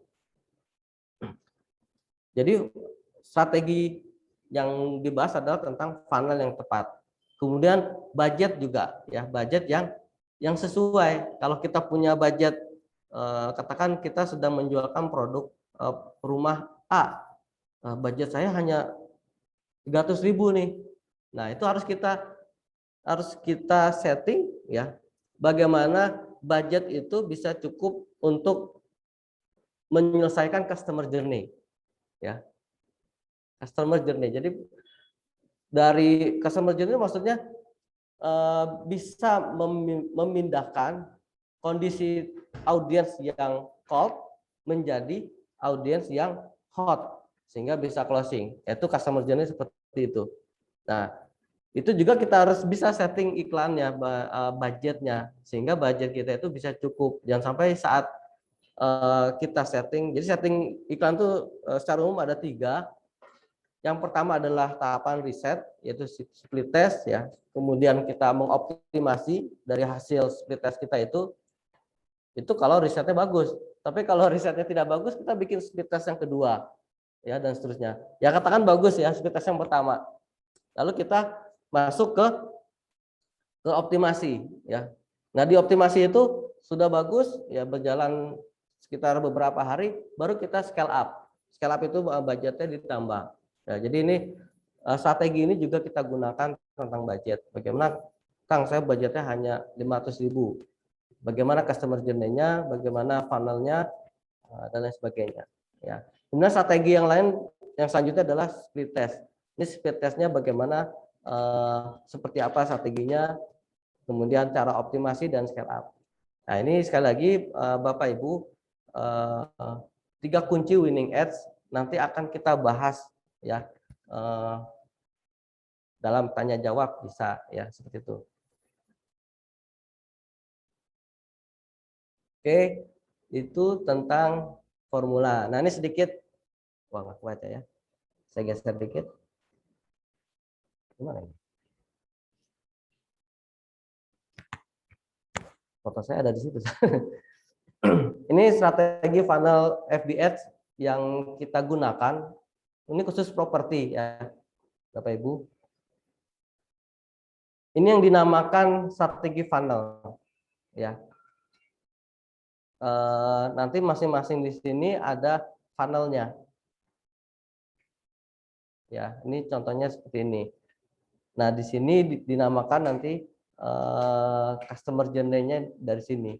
Jadi strategi yang dibahas adalah tentang funnel yang tepat. Kemudian budget juga, ya, budget yang sesuai. Kalau kita punya budget, katakan kita sedang menjualkan produk rumah A, budget saya hanya 300.000 nih. Nah, itu harus kita setting, ya, bagaimana budget itu bisa cukup untuk menyelesaikan customer journey, ya, customer journey. Jadi dari customer journey maksudnya bisa memindahkan kondisi audiens yang cold menjadi audiens yang hot sehingga bisa closing. Itu customer journey seperti itu. Nah, itu juga kita harus bisa setting iklannya, budgetnya, sehingga budget kita itu bisa cukup. Jangan sampai saat kita setting, jadi setting iklan itu secara umum ada 3. Yang pertama adalah tahapan riset, yaitu split test, ya. Kemudian kita mengoptimasi dari hasil split test kita itu kalau risetnya bagus. Tapi kalau risetnya tidak bagus, kita bikin split test yang kedua, ya, dan seterusnya. Ya, katakan bagus ya split test yang pertama. Lalu kita masuk ke optimasi, ya. Nah, di optimasi itu sudah bagus, ya, berjalan sekitar beberapa hari, baru kita scale up. Scale up itu budgetnya ditambah. Ya, jadi ini strategi ini juga kita gunakan tentang budget. Bagaimana, Kang, saya budgetnya hanya 500.000. Bagaimana customer journey-nya, bagaimana funnel-nya, dan lain sebagainya. Ya. Kemudian strategi yang lain yang selanjutnya adalah split test. Ini split test-nya bagaimana, seperti apa strateginya, kemudian cara optimasi dan scale up. Nah, ini sekali lagi Bapak Ibu, 3 kunci winning ads nanti akan kita bahas, ya, dalam tanya jawab bisa, ya, seperti itu. Oke, itu tentang formula. Nah, ini sedikit, nggak kuat ya. Saya geser sedikit. Gimana ini? Foto saya ada di situ. Ini strategi funnel FB Ads yang kita gunakan. Ini khusus properti, ya, Bapak Ibu. Ini yang dinamakan strategi funnel, ya. Nanti masing-masing di sini ada funnelnya. Ya, ini contohnya seperti ini. Nah, di sini dinamakan nanti customer journey-nya dari sini.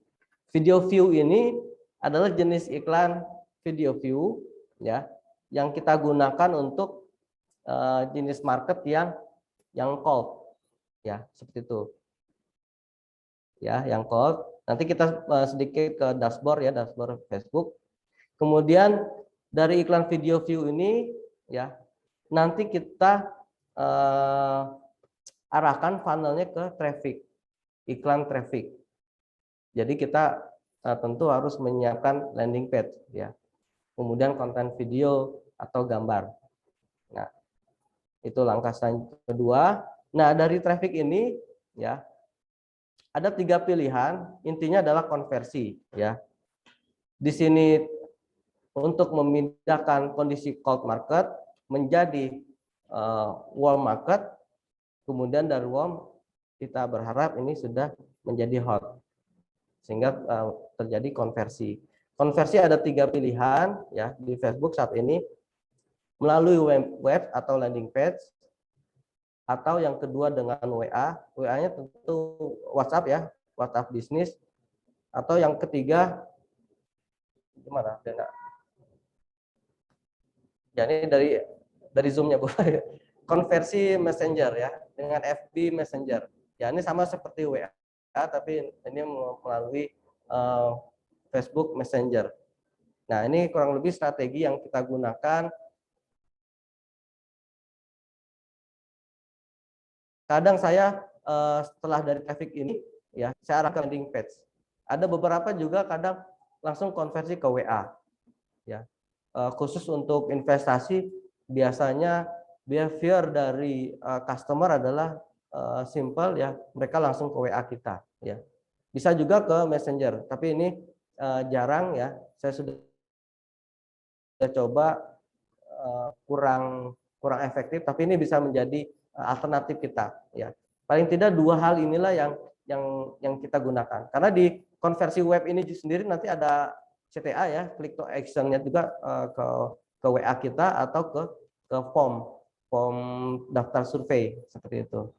Video view ini adalah jenis iklan video view, ya, yang kita gunakan untuk jenis market yang cold, ya, seperti itu. Ya, yang cold. Nanti kita sedikit ke dashboard, ya, dashboard Facebook. Kemudian dari iklan video view ini, ya, nanti kita arahkan funnelnya ke traffic, iklan traffic. Jadi kita tentu harus menyiapkan landing page, ya. Kemudian konten video atau gambar. Nah, itu langkah kedua. Nah, dari traffic ini, ya, ada 3 pilihan. Intinya adalah konversi, ya. Di sini untuk memindahkan kondisi cold market menjadi warm market. Kemudian dari warm kita berharap ini sudah menjadi hot, sehingga terjadi konversi. Konversi ada 3 pilihan, ya, di Facebook saat ini, melalui web atau landing page, atau yang kedua dengan WA. WA-nya tentu WhatsApp, ya, WhatsApp bisnis, atau yang ketiga gimana? Ya, ini dari Zoom-nya, Bu. Konversi Messenger, ya, dengan FB Messenger. Ya, ini sama seperti WA, tapi ini melalui Facebook Messenger. Nah, ini kurang lebih strategi yang kita gunakan. Kadang saya setelah dari traffic ini, ya, saya arahkan landing page. Ada beberapa juga kadang langsung konversi ke WA, ya. Khusus untuk investasi biasanya behavior dari customer adalah simple ya, mereka langsung ke WA kita ya. Bisa juga ke Messenger, tapi ini jarang ya. Saya sudah coba kurang efektif, tapi ini bisa menjadi alternatif kita ya. Paling tidak dua hal inilah yang kita gunakan. Karena di konversi web ini sendiri nanti ada CTA ya, click to action-nya juga ke WA kita atau ke form daftar survei seperti itu.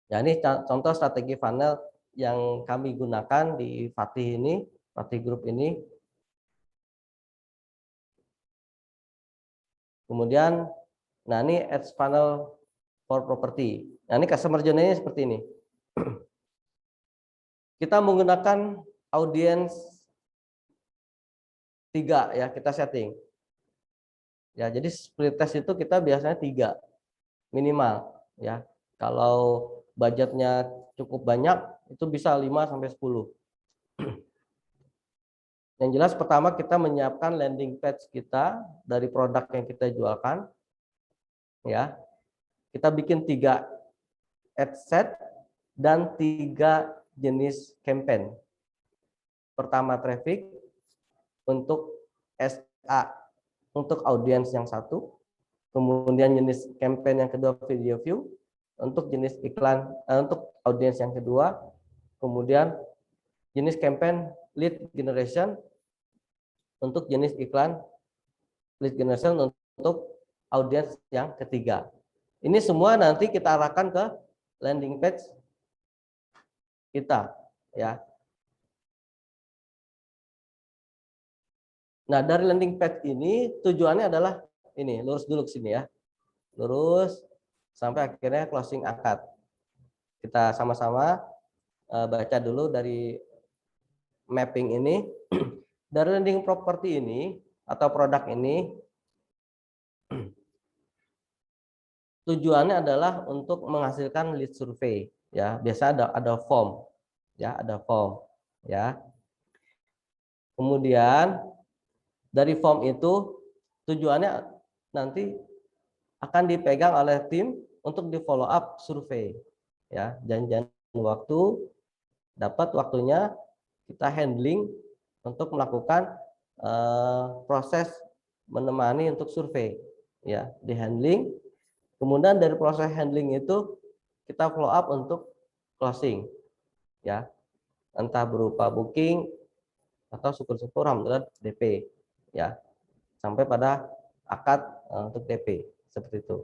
Ya, ini contoh strategi funnel yang kami gunakan di Fatih ini, Fatih Group ini. Kemudian, nah ini ads funnel for property. Nah ini customer journey-nya seperti ini. Kita menggunakan audience 3 ya, kita setting. Ya, jadi split test itu kita biasanya 3 minimal ya. Kalau budgetnya cukup banyak itu bisa 5 sampai 10. Yang jelas pertama kita menyiapkan landing page kita dari produk yang kita jualkan. Ya. Kita bikin 3 ad set dan 3 jenis campaign. Pertama traffic untuk SA untuk audiens yang satu, kemudian jenis campaign yang kedua video view untuk jenis iklan untuk audiens yang kedua, kemudian jenis campaign lead generation untuk jenis iklan lead generation untuk audiens yang ketiga. Ini semua nanti kita arahkan ke landing page kita ya. Nah, dari landing page ini tujuannya adalah ini, lurus dulu ke sini ya. Lurus sampai akhirnya closing akad. Kita sama-sama baca dulu dari mapping ini. Dari landing property ini atau produk ini tujuannya adalah untuk menghasilkan lead survei ya. Biasa ada form ya, ada form ya. Kemudian dari form itu tujuannya nanti akan dipegang oleh tim untuk di follow up survei ya, janjian waktu, dapat waktunya kita handling untuk melakukan proses menemani untuk survei ya, di handling. Kemudian dari proses handling itu kita follow up untuk closing ya, entah berupa booking atau syukur-syukur alhamdulillah DP ya, sampai pada akad untuk DP seperti itu.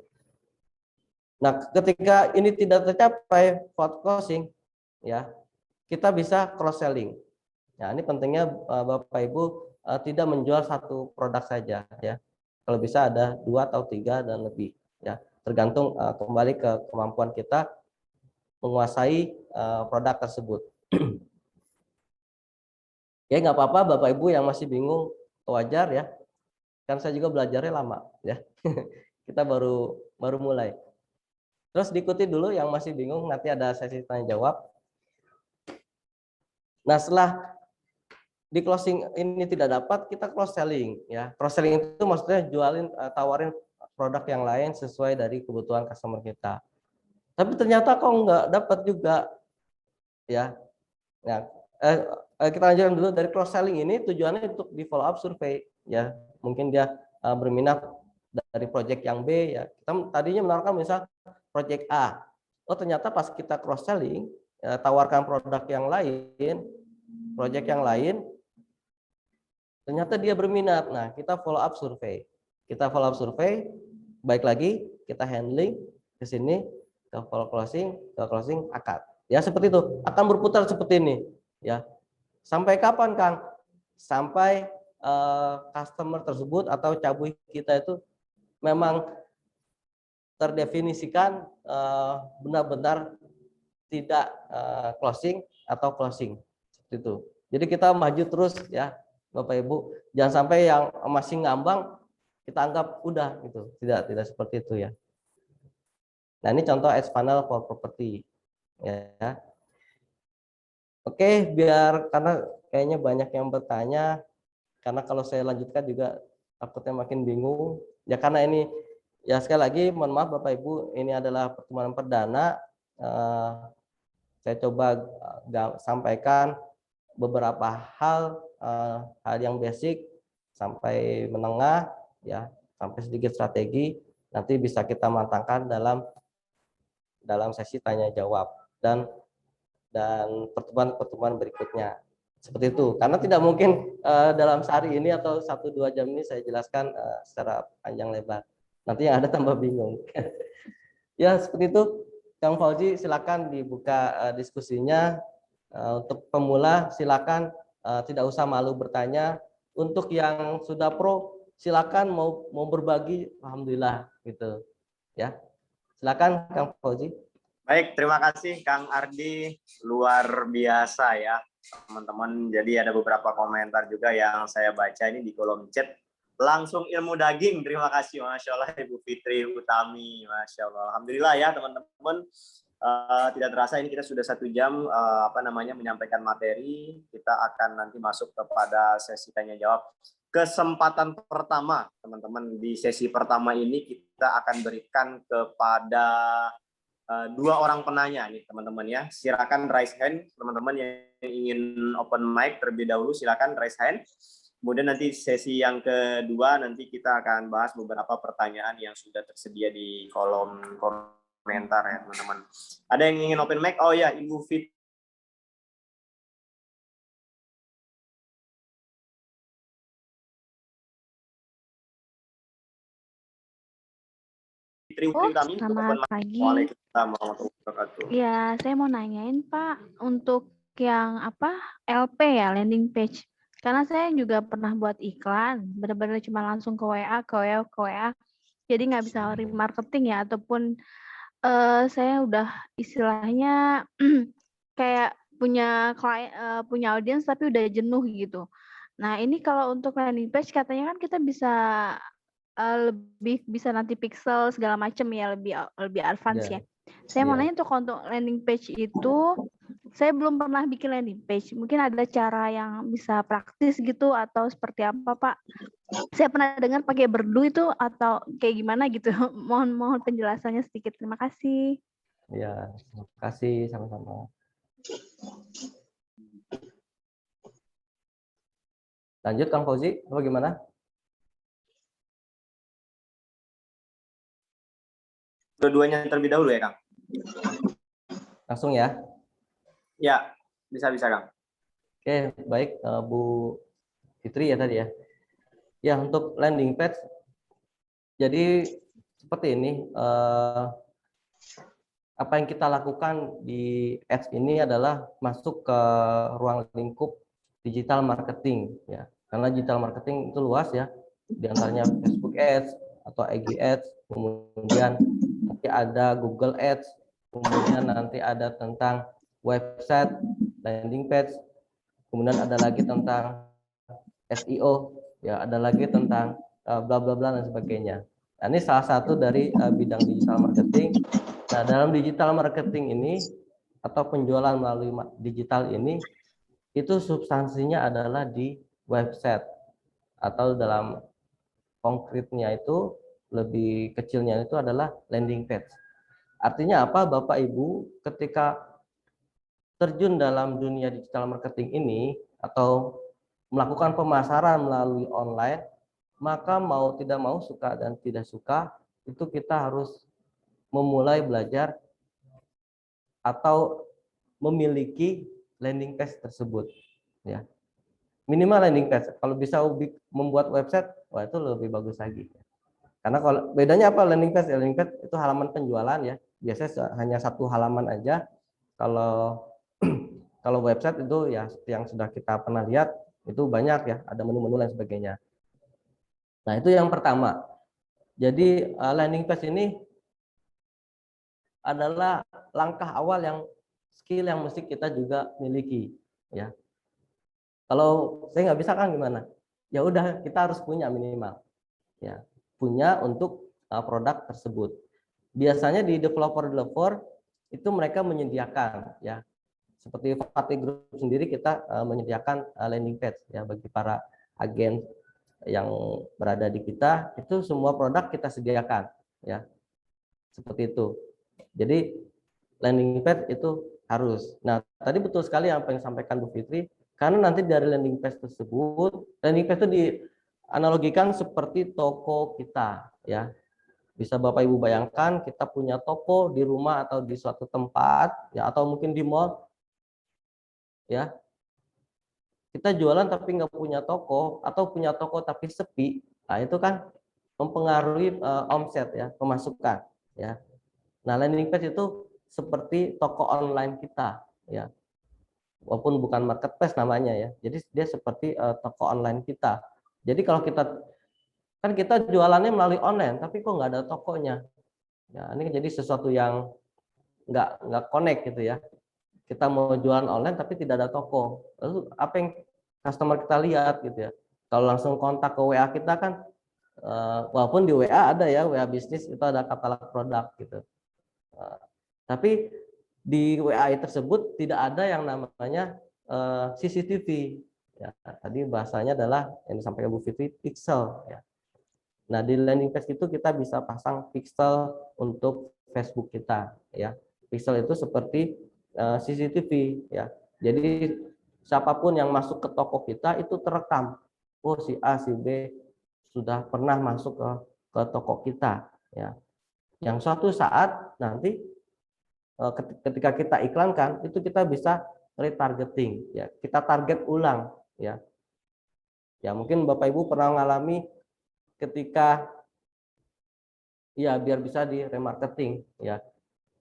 Nah, ketika ini tidak tercapai for closing ya, kita bisa cross selling. Ya, ini pentingnya Bapak Ibu tidak menjual satu produk saja ya. Kalau bisa ada 2 atau 3 dan lebih ya. Tergantung kembali ke kemampuan kita menguasai produk tersebut. Ya, nggak apa-apa Bapak Ibu yang masih bingung, wajar ya. Kan saya juga belajarnya lama ya. Kita baru mulai. Terus diikuti dulu yang masih bingung, nanti ada sesi tanya jawab. Nah, setelah di closing ini tidak dapat, kita cross selling ya. Cross selling itu maksudnya jualin, tawarin produk yang lain sesuai dari kebutuhan customer kita. Tapi ternyata kok nggak dapat juga ya. Nah, kita lanjutkan dulu dari cross selling ini tujuannya untuk di follow up survei ya. Mungkin dia berminat dari project yang B ya. Kita tadinya menawarkan misal project A. Oh, ternyata pas kita cross selling tawarkan produk yang lain, project yang lain, ternyata dia berminat. Nah, kita follow up survei. Kita follow up survei, baik lagi kita handling ke sini, ke follow closing, ke closing akad. Ya, seperti itu. Akan berputar seperti ini, ya. Sampai kapan, Kang? Sampai customer tersebut atau cabui kita itu memang terdefinisikan benar-benar tidak closing atau closing seperti itu. Jadi kita maju terus ya Bapak Ibu, jangan sampai yang masih ngambang kita anggap udah gitu. Tidak seperti itu ya. Nah, ini contoh ads funnel for property ya. Oke, biar karena kayaknya banyak yang bertanya, karena kalau saya lanjutkan juga takutnya makin bingung ya, karena ini Ya sekali lagi mohon maaf Bapak Ibu, ini adalah pertemuan perdana. Saya coba sampaikan beberapa hal yang basic sampai menengah ya, sampai sedikit strategi. Nanti bisa kita matangkan dalam sesi tanya jawab dan pertemuan berikutnya. Seperti itu. Karena tidak mungkin dalam sehari ini atau 1-2 jam ini saya jelaskan secara panjang lebar. Nanti yang ada tambah bingung. Ya seperti itu. Kang Fauzi silakan dibuka diskusinya. Untuk pemula silakan tidak usah malu bertanya. Untuk yang sudah pro silakan mau berbagi, alhamdulillah gitu. Ya. Silakan Kang Fauzi.
Baik, terima kasih Kang Ardi, luar biasa ya teman-teman. Jadi ada beberapa komentar juga yang saya baca ini di kolom chat. Langsung ilmu daging, terima kasih, Masya Allah Ibu Fitri Utami, Masya Allah. Alhamdulillah ya teman-teman. Tidak terasa ini kita sudah 1 jam menyampaikan materi. Kita akan nanti masuk kepada sesi tanya jawab. Kesempatan pertama teman-teman, di sesi pertama ini kita akan berikan kepada 2 orang penanya nih teman-teman ya. Silakan raise hand teman-teman yang ingin open mic terlebih dahulu, silakan raise hand. Kemudian nanti sesi yang kedua nanti kita akan bahas beberapa pertanyaan yang sudah tersedia di kolom komentar ya teman-teman. Ada yang ingin open mic? Oh ya, Ibu Fitri Utami.
Selamat pagi.
Waalaikumsalam warahmatullahi wabarakatuh.
Ya, saya mau nanyain Pak, untuk yang LP ya, landing page. Karena saya juga pernah buat iklan, benar-benar cuma langsung ke WA, ke WA. Jadi nggak bisa remarketing ya, ataupun saya udah istilahnya kayak punya klien, punya audiens tapi udah jenuh gitu. Nah, ini kalau untuk landing page katanya kan kita bisa lebih bisa nanti pixel segala macam ya, lebih advance ya. Saya mau nanya untuk landing page itu, saya belum pernah bikin landing page. Mungkin ada cara yang bisa praktis gitu atau seperti apa Pak? Saya pernah dengar pakai Berdu itu atau kayak gimana gitu. Mohon penjelasannya sedikit. Terima kasih.
Ya, terima kasih sama-sama. Lanjut Kang Fauzi, bagaimana?
Dua-duanya terlebih dahulu ya Kang.
Langsung ya.
Ya, bisa Kang.
Oke, baik Bu Fitri ya tadi ya. Ya, untuk landing page, jadi seperti ini, apa yang kita lakukan di ads ini adalah masuk ke ruang lingkup digital marketing ya. Karena digital marketing itu luas ya, diantaranya Facebook Ads atau IG Ads, kemudian nanti ada Google Ads, kemudian nanti ada tentang website, landing page, kemudian ada lagi tentang SEO, ya ada lagi tentang bla bla bla dan sebagainya. Nah, ini salah satu dari bidang digital marketing. Nah, dalam digital marketing ini atau penjualan melalui digital ini, itu substansinya adalah di website atau dalam konkretnya itu lebih kecilnya itu adalah landing page. Artinya apa Bapak Ibu, ketika terjun dalam dunia digital marketing ini atau melakukan pemasaran melalui online, maka mau tidak mau, suka dan tidak suka, itu kita harus memulai belajar atau memiliki landing page tersebut ya. Minimal landing page. Kalau bisa membuat website, wah itu lebih bagus lagi. Karena kalau bedanya apa landing page? Landing page itu halaman penjualan ya. Biasanya hanya 1 halaman aja. Kalau website itu ya yang sudah kita pernah lihat itu banyak ya, ada menu-menu dan sebagainya. Nah, itu yang pertama. Jadi landing page ini adalah langkah awal yang skill yang mesti kita juga miliki ya. Kalau saya nggak bisa kan gimana? Ya udah, kita harus punya minimal ya, punya untuk produk tersebut. Biasanya di developer itu mereka menyediakan ya, seperti Fatih Group sendiri kita menyediakan landing page ya bagi para agen yang berada di kita, itu semua produk kita sediakan. ya. Seperti itu. Jadi landing page itu harus. Nah, tadi betul sekali apa yang disampaikan Bu Fitri, karena nanti dari landing page tersebut, landing page itu dianalogikan seperti toko kita, ya. Bisa Bapak Ibu bayangkan kita punya toko di rumah atau di suatu tempat, ya, atau mungkin di mall, ya. Kita jualan tapi nggak punya toko, atau punya toko tapi sepi, nah itu kan mempengaruhi omset, ya, pemasukan, ya. Nah, landing page itu seperti toko online kita, ya, walaupun bukan marketplace namanya, ya. Jadi dia seperti toko online kita. Jadi kalau kan kita jualannya melalui online, tapi kok nggak ada tokonya. Ya, ini jadi sesuatu yang nggak connect gitu, ya. Kita mau jualan online tapi tidak ada toko. Lalu apa yang customer kita lihat gitu, ya? Kalau langsung kontak ke WA kita kan, walaupun di WA ada, ya, WA bisnis itu ada katalog produk gitu. Tapi di WA tersebut tidak ada yang namanya CCTV. Ya, tadi bahasanya adalah yang disampaikan Bu Fitri, pixel. Ya. Nah, di landing page itu kita bisa pasang pixel untuk Facebook kita. Ya, pixel itu seperti CCTV. Ya, jadi siapapun yang masuk ke toko kita itu terekam. Oh, si A, si B sudah pernah masuk ke toko kita. Ya, yang suatu saat nanti ketika kita iklankan itu kita bisa retargeting, ya, kita target ulang, ya. Ya, mungkin Bapak Ibu pernah mengalami ketika, ya, biar bisa di remarketing, ya.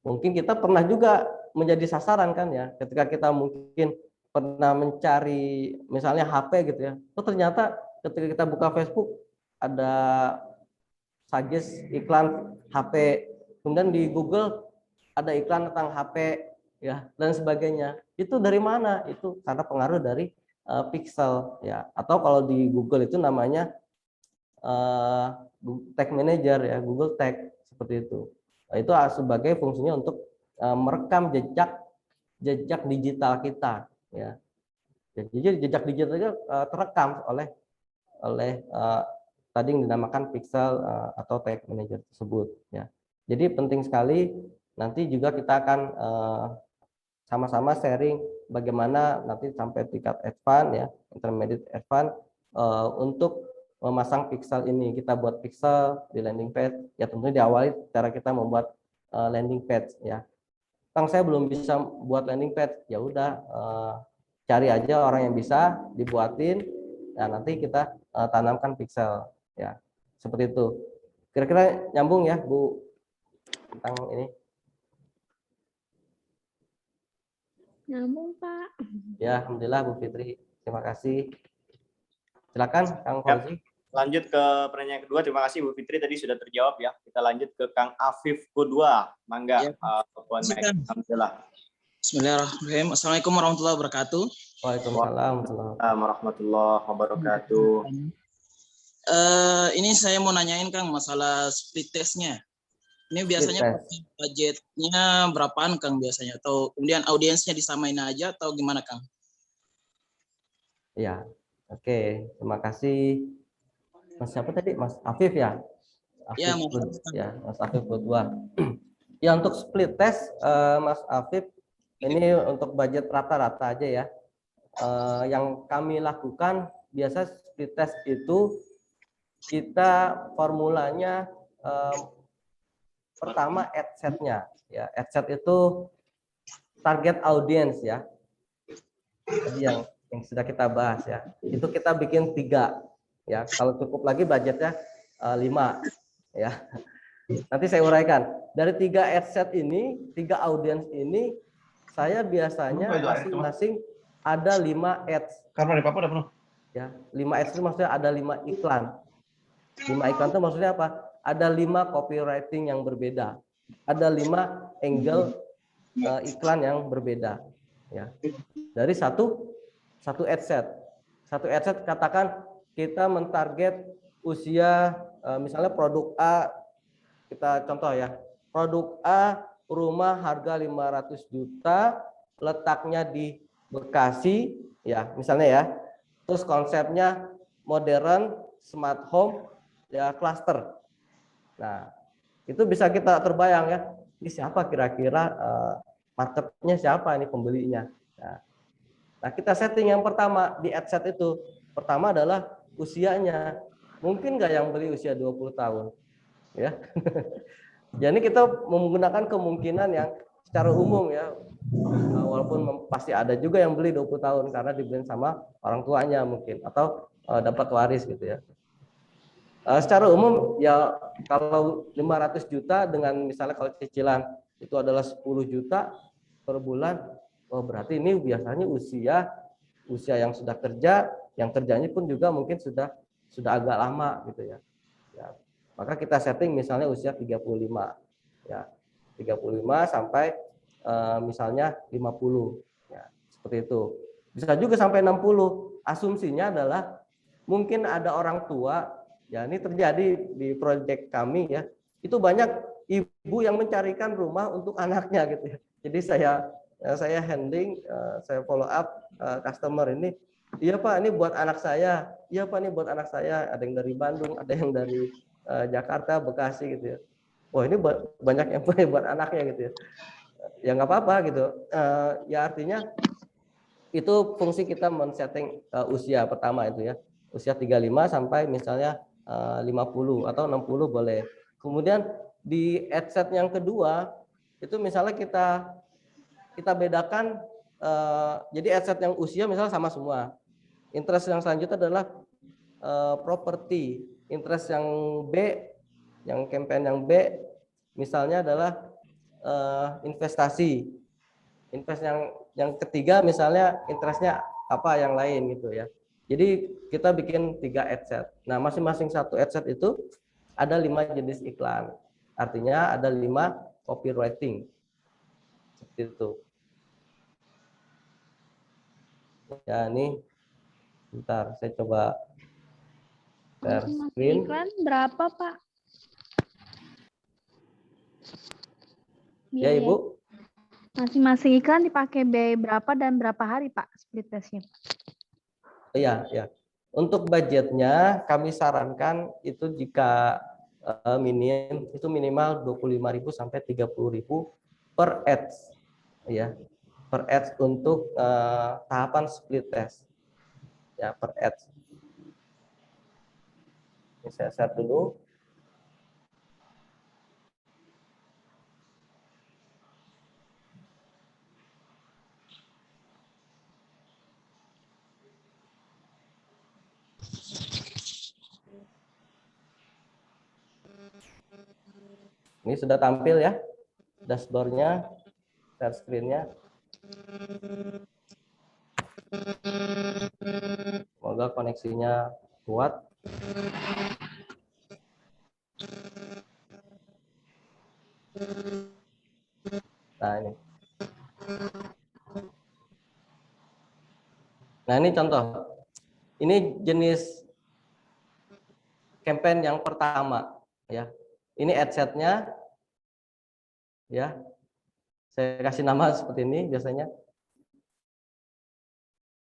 Mungkin kita pernah juga menjadi sasaran kan, ya, ketika kita mungkin pernah mencari misalnya HP gitu, ya. Oh, ternyata ketika kita buka Facebook ada suggest iklan HP, kemudian di Google ada iklan tentang HP, ya, dan sebagainya. Itu dari mana? Itu karena pengaruh dari pixel, ya. Atau kalau di Google itu namanya Tag Manager, ya, Google Tag, seperti itu. Nah, itu sebagai fungsinya untuk merekam jejak digital kita, ya. Jadi jejak digitalnya terekam oleh tadi yang dinamakan pixel atau Tag Manager tersebut, ya. Jadi penting sekali. Nanti juga kita akan sama-sama sharing bagaimana nanti sampai tingkat advance, ya, intermediate advance, untuk memasang pixel ini. Kita buat pixel di landing page, ya, tentunya diawali cara kita membuat landing page, ya. Kang, saya belum bisa buat landing page, ya udah, cari aja orang yang bisa dibuatin, ya, nanti kita tanamkan pixel, ya, seperti itu. Kira-kira nyambung, ya, Bu, tentang ini?
Nyambung, Pak.
Ya, alhamdulillah Bu Fitri. Terima kasih. Silakan Kang Fauzi.
Lanjut ke pertanyaan kedua. Terima kasih Bu Fitri, tadi sudah terjawab, ya. Kita lanjut ke Kang Afif kedua. Mangga.
Ya.
Alhamdulillah.
Bismillahirrahmanirrahim. Assalamualaikum warahmatullahi wabarakatuh.
Waalaikumsalam
warahmatullahi wabarakatuh.
Ini saya mau nanyain Kang masalah split test-nya. Ini biasanya budgetnya berapaan Kang biasanya? Atau kemudian audiensnya disamain aja atau gimana Kang?
Ya, oke. Terima kasih. Mas siapa tadi? Mas Afif, ya?
Ya,
Mas Afif kedua. Ya, untuk split test, Mas Afif, ini untuk budget rata-rata aja, ya. Yang kami lakukan biasa split test itu kita formulanya pertama ad set-nya, ya. Ad set itu target audience, ya. Tadi yang sudah kita bahas, ya. Itu kita bikin 3, ya. Kalau cukup lagi budgetnya 5, ya. Nanti saya uraikan. Dari 3 ad set ini, 3 audience ini, saya biasanya masing-masing ada 5 ads.
Karena Papa udah penuh.
Ya, 5 ads itu maksudnya ada 5 iklan. 5 iklan itu maksudnya apa? Ada 5 copywriting yang berbeda. Ada 5 angle iklan yang berbeda. Ya. Dari satu ad set. Satu ad set katakan kita mentarget usia, misalnya produk A, kita contoh, ya. Produk A, rumah harga 500 juta, letaknya di Bekasi, ya, misalnya, ya. Terus konsepnya modern, smart home, ya, cluster. Nah, Itu bisa kita terbayang ya, ini siapa kira-kira marketnya, siapa ini pembelinya. Nah, kita setting yang pertama di ad set itu. Pertama adalah usianya. Mungkin nggak yang beli usia 20 tahun. Ya. Jadi kita menggunakan kemungkinan yang secara umum ya. Walaupun pasti ada juga yang beli 20 tahun karena dibeli sama orang tuanya mungkin. Atau dapat waris gitu ya. Secara umum ya kalau 500 juta dengan misalnya kalau cicilan itu adalah 10 juta per bulan. Oh, berarti ini biasanya usia yang sudah kerja, yang kerjanya pun juga mungkin sudah agak lama gitu ya. Maka kita setting misalnya usia 35 ya. 35 sampai misalnya 50 ya, seperti itu. Bisa juga sampai 60. Asumsinya adalah mungkin ada orang tua ya, ini terjadi di proyek kami ya. Itu banyak ibu yang mencarikan rumah untuk anaknya gitu ya. Jadi saya handling, saya follow up customer ini. Iya Pak, ini buat anak saya. Iya Pak, ini buat anak saya. Ada yang dari Bandung, ada yang dari Jakarta, Bekasi gitu ya. Wah, ini banyak yang buat anaknya gitu ya. Ya nggak apa-apa gitu. Ya artinya itu fungsi kita men-setting usia pertama itu ya. Usia 35 sampai misalnya 50 atau 60 boleh. Kemudian di ad set yang kedua itu misalnya kita bedakan, jadi ad set yang usia misalnya sama semua. Interest yang selanjutnya adalah properti. Interest yang B, yang campaign yang B, misalnya adalah investasi. Invest yang ketiga misalnya interestnya apa yang lain gitu ya. Jadi kita bikin 3 ad set. Nah, masing-masing satu ad set itu ada 5 jenis iklan. Artinya ada 5 copywriting. Seperti itu. Ya, ini bentar saya coba share screen.
Iklan berapa, Pak?
Ya, Ibu.
Masing-masing iklan dipakai biaya berapa dan berapa hari, Pak, split testnya?
Iya, ya. Untuk budgetnya kami sarankan itu jika minimal 25.000 sampai 30.000 per ads. Ya. Per ads untuk tahapan split test. Ya, per ads. Ini saya share dulu. Ini sudah tampil ya dashboardnya, share screen-nya. Semoga koneksinya kuat. Nah ini. Nah ini contoh. Ini jenis campaign yang pertama ya. Ini ad set-nya ya. Saya kasih nama seperti ini biasanya.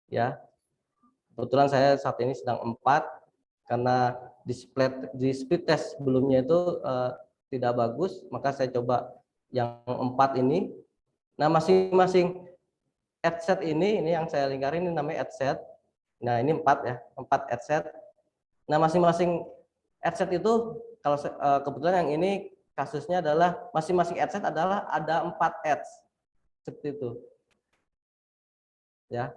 Ya. Kebetulan saya saat ini sedang 4 karena di split test sebelumnya itu tidak bagus, maka saya coba yang 4 ini. Nah, masing-masing ad set ini yang saya lingkarin ini namanya ad set. Nah, ini 4 ya, 4 ad set. Nah, masing-masing ad set itu kalau kebetulan yang ini kasusnya adalah masing-masing ad set adalah ada 4 ads. Seperti itu. Ya.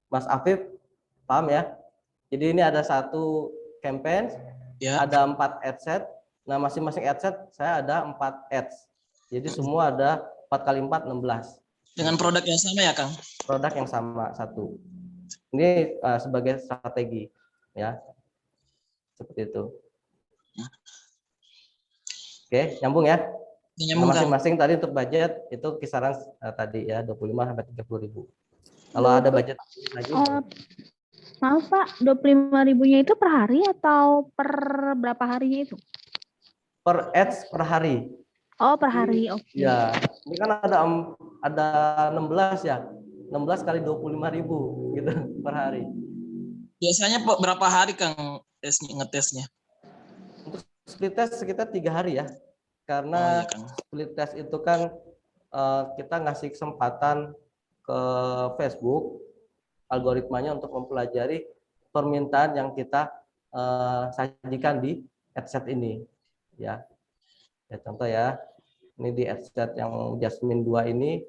Mas Afif paham ya? Jadi ini ada satu campaign, ya. Ada 4 ad set. Nah, masing-masing ad set saya ada 4 ads. Jadi semua ada 4 kali 4 16.
Dengan produk yang sama ya, Kang?
Produk yang sama satu. Ini sebagai strategi ya. Seperti itu. Oke, nyambung ya? Nah, masing-masing tadi untuk budget itu kisaran tadi ya 25 sampai 30.000. Kalau ada budget lagi.
Maaf Pak, 25.000-nya itu per hari atau per berapa harinya itu?
Per ads per hari.
Oh, per hari. Oke. Okay.
Ya, ini kan ada 16 ya. 16 kali 25.000 gitu per hari.
Biasanya berapa hari Kang ngetesnya?
split test sekitar 3 hari ya.
Oh,
Karena
iya, Kang.
split test itu kan kita ngasih kesempatan ke Facebook algoritmanya untuk mempelajari permintaan yang kita sajikan di headset ini ya. Ya contoh ya, ini di headset yang Jasmine 2 ini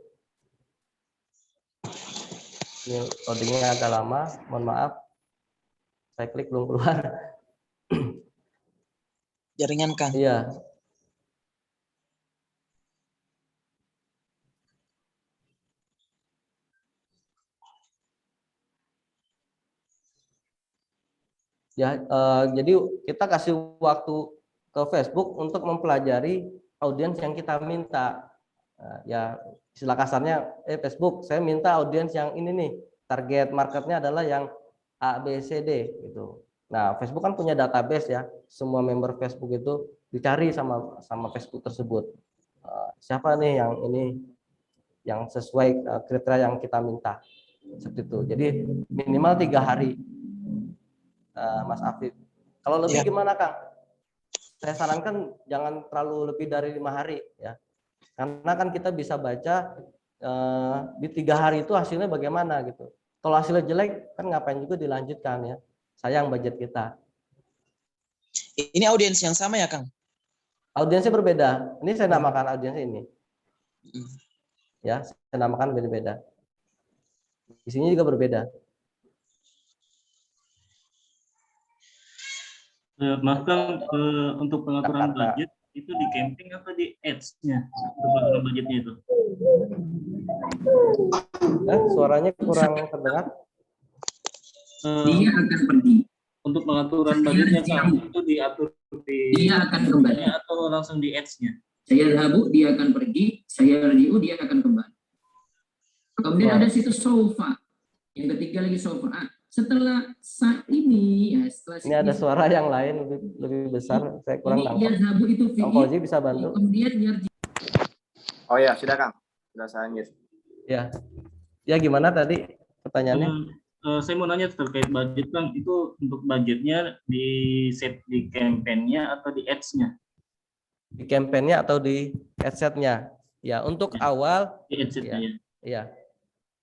loadingnya agak lama, mohon maaf, saya klik belum keluar.
Jaringan, Kang.
Iya. Ya, jadi kita kasih waktu ke Facebook untuk mempelajari audiens yang kita minta. Ya, istilah kasarnya, Facebook, saya minta audiens yang ini nih, target marketnya adalah yang A, B, C, D gitu. Nah, Facebook kan punya database ya, semua member Facebook itu dicari sama Facebook tersebut. Siapa nih yang ini yang sesuai kriteria yang kita minta, seperti itu. Jadi minimal 3 hari. Mas Afif. Kalau lebih gimana, Kang? Saya sarankan jangan terlalu lebih dari 5 hari ya. Karena kan kita bisa baca di 3 hari itu hasilnya bagaimana gitu. Kalau hasilnya jelek kan ngapain juga dilanjutkan ya. Sayang budget kita.
Ini audiens yang sama ya, Kang?
Audiensnya berbeda. Ini saya namakan audiens ini. Ya, saya namakan beda-beda. Isinya juga berbeda.
Mas Kang, untuk pengaturan budget itu di camping atau di ads-nya untuk pengaturan budgetnya itu?
Suaranya kurang terdengar.
Dia akan pergi.
Untuk pengaturan budgetnya Kang, itu diatur di
Dia akan kembali
atau langsung di ads-nya?
Saya Rabu, dia akan pergi. Saya Rabu, dia akan kembali. Kemudian ada situs sofa. Yang ketiga lagi sofa. Setelah saat ini ya, setelah
ini ada suara yang lain lebih besar, saya kurang nangkap. Kang Fauzi bisa bantu?
Oh ya, sudah Kang. Sudah saya unmute.
Ya. Ya gimana tadi pertanyaannya?
Saya mau nanya terkait budget Kang, itu untuk budgetnya di set di campaign-nya atau di ads-nya?
Di campaign-nya atau di headset-nya? Ya, untuk awal
di headset-nya.
Iya.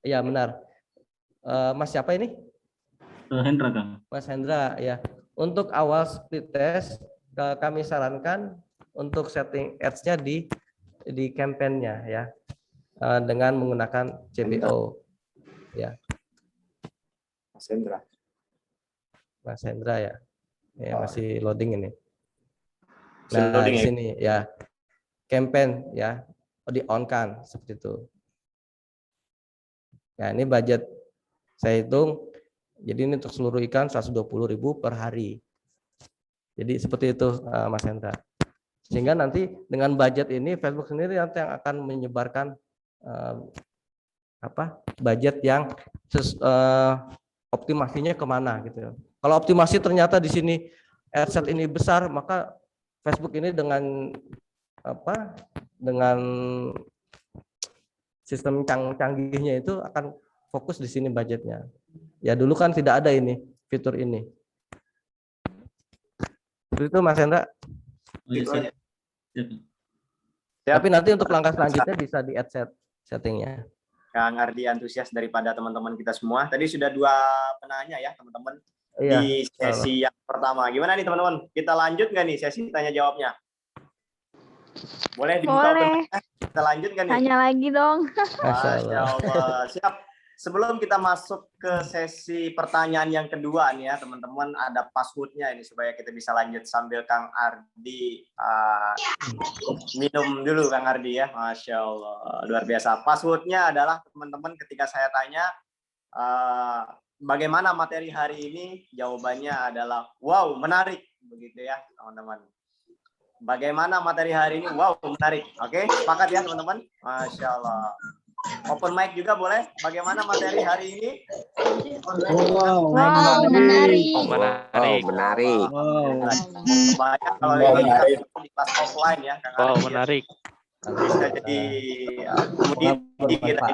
Iya, benar. Mas siapa ini?
Hendra, Kang.
Mas Hendra, ya. Untuk awal split test, kami sarankan untuk setting ads-nya di campaign-nya ya. Dengan menggunakan CBO. Ya.
Mas Hendra.
Mas Hendra ya. Ya, masih loading ini.
Nah,
di sini ya. Campaign ya. Di on kan seperti itu. Ya, ini budget saya hitung. Jadi ini untuk seluruh ikan 120.000 per hari. Jadi seperti itu Mas Hendra. Sehingga nanti dengan budget ini Facebook sendiri nanti yang akan menyebarkan budget yang optimasinya kemana gitu. Kalau optimasi ternyata di sini adset ini besar, maka Facebook ini dengan dengan sistem canggihnya itu akan fokus di sini budgetnya. Ya dulu kan tidak ada ini fitur ini. Itu Mas Hendra. Tapi nanti untuk langkah selanjutnya bisa di add settingnya.
Kang Ardi antusias daripada teman-teman kita semua. Tadi sudah 2 penanya ya teman-teman di sesi yang pertama. Gimana nih teman-teman? Kita lanjut nggak nih sesi tanya jawabnya? Boleh dibuka?
Boleh.
Kita lanjut nggak nih?
Tanya lagi dong.
Masya Allah. Siap. Sebelum kita masuk ke sesi pertanyaan yang kedua nih ya teman-teman, ada passwordnya ini supaya kita bisa lanjut sambil Kang Ardi minum dulu Kang Ardi ya. Masya Allah, luar biasa. Passwordnya adalah teman-teman ketika saya tanya bagaimana materi hari ini, jawabannya adalah wow menarik begitu ya teman-teman. Bagaimana materi hari ini? Wow menarik. Oke, sepakat ya teman-teman. Masya Allah. Open mic juga boleh. Bagaimana materi hari ini?
Wow,
menarik.
menarik.
Banyak kalau ini di kelas offline ya.
Wow, menarik.
Bisa jadi kemudian kita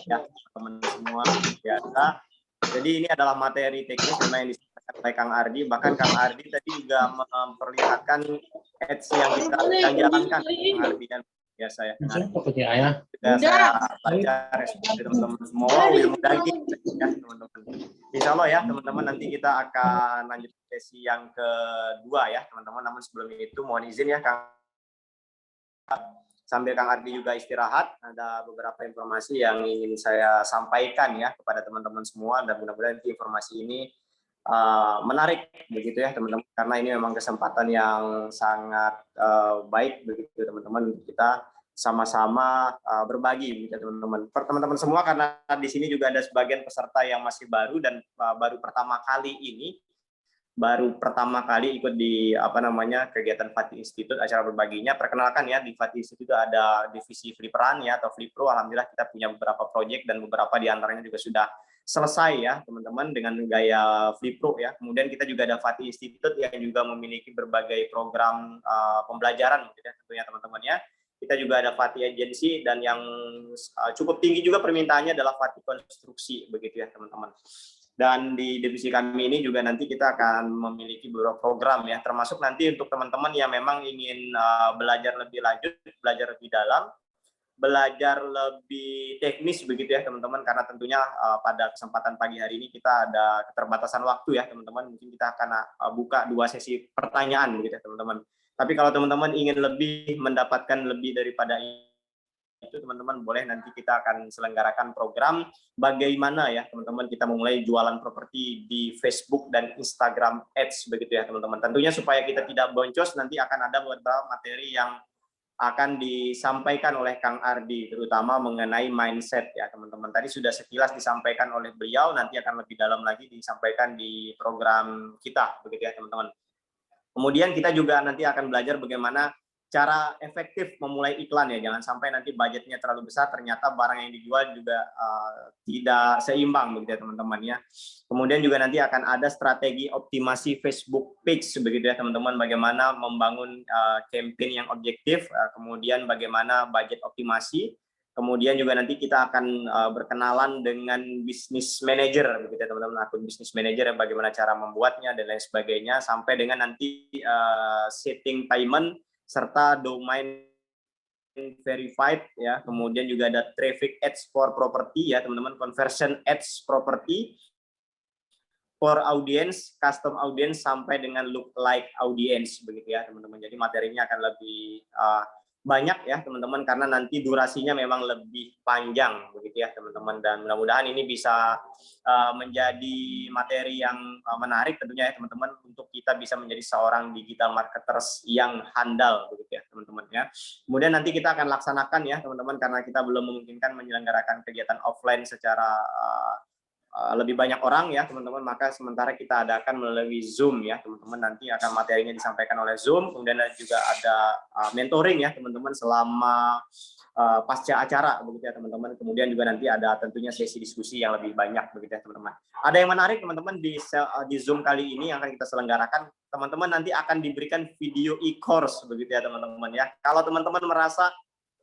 ya teman semua biasa. Jadi ini adalah materi teknis memang yang disampaikan oleh Kang Ardi. Bahkan Kang Ardi tadi juga memperlihatkan ads yang kita jalankan, Kang Ardi, dan biasa ya. Saya baca respon dari teman-teman semua. Wow, ilmu daging ya teman-teman. Insya Allah ya teman-teman, nanti kita akan lanjut sesi yang kedua ya teman-teman. Namun sebelum itu mohon izin ya Kang, sambil Kang Ardi juga istirahat, ada beberapa informasi yang ingin saya sampaikan ya kepada teman-teman semua, dan mudah-mudahan informasi ini menarik begitu ya teman-teman, karena ini memang kesempatan yang sangat baik begitu teman-teman, kita sama-sama berbagi begitu teman-teman. Teman-teman semua, karena di sini juga ada sebagian peserta yang masih baru dan baru pertama kali ikut di kegiatan Fatih Institute, acara berbaginya. Perkenalkan ya, di Fatih Institute ada divisi Fliperan ya atau Flipro. Alhamdulillah kita punya beberapa proyek dan beberapa diantaranya juga sudah selesai ya teman-teman dengan gaya Flipro ya. Kemudian kita juga ada Fatih Institute yang juga memiliki berbagai program pembelajaran gitu ya, tentunya teman-teman ya. Kita juga ada Fatih Agency, dan yang cukup tinggi juga permintaannya adalah Fatih Konstruksi begitu ya teman-teman. Dan di divisi kami ini juga nanti kita akan memiliki beberapa program ya, termasuk nanti untuk teman-teman yang memang ingin belajar lebih lanjut, belajar lebih dalam, belajar lebih teknis begitu ya teman-teman, karena tentunya pada kesempatan pagi hari ini kita ada keterbatasan waktu ya teman-teman. Mungkin kita akan buka 2 sesi pertanyaan begitu ya teman-teman. Tapi kalau teman-teman ingin lebih mendapatkan lebih daripada itu teman-teman, boleh nanti kita akan selenggarakan program bagaimana ya teman-teman kita memulai jualan properti di Facebook dan Instagram Ads begitu ya teman-teman. Tentunya supaya kita tidak boncos, nanti akan ada beberapa materi yang akan disampaikan oleh Kang Ardi, terutama mengenai mindset ya teman-teman. Tadi sudah sekilas disampaikan oleh beliau, nanti akan lebih dalam lagi disampaikan di program kita begitu ya teman-teman. Kemudian kita juga nanti akan belajar bagaimana cara efektif memulai iklan ya, jangan sampai nanti budgetnya terlalu besar, ternyata barang yang dijual juga tidak seimbang begitu ya teman-teman ya. Kemudian juga nanti akan ada strategi optimasi Facebook page begitu ya teman-teman, bagaimana membangun campaign yang objektif, kemudian bagaimana budget optimasi. Kemudian juga nanti kita akan berkenalan dengan bisnis manager begitu ya teman-teman, akun bisnis manager, bagaimana cara membuatnya dan lain sebagainya, sampai dengan nanti setting payment serta domain verified ya. Kemudian juga ada traffic ads for property ya teman-teman, conversion ads property, for audience, custom audience, sampai dengan look like audience begitu ya teman-teman. Jadi materinya akan lebih banyak ya teman-teman, karena nanti durasinya memang lebih panjang begitu ya teman-teman, dan mudah-mudahan ini bisa menjadi materi yang menarik tentunya ya teman-teman, untuk kita bisa menjadi seorang digital marketers yang handal begitu ya teman-teman ya. Kemudian nanti kita akan laksanakan ya teman-teman, karena kita belum memungkinkan menyelenggarakan kegiatan offline secara lebih banyak orang ya teman-teman, maka sementara kita adakan melalui Zoom ya teman-teman. Nanti akan materinya disampaikan oleh Zoom, kemudian juga ada mentoring ya teman-teman selama pasca acara begitu ya teman-teman. Kemudian juga nanti ada tentunya sesi diskusi yang lebih banyak begitu ya teman-teman. Ada yang menarik teman-teman di Zoom kali ini yang akan kita selenggarakan, teman-teman nanti akan diberikan video e-course begitu ya teman-teman ya. Kalau teman-teman merasa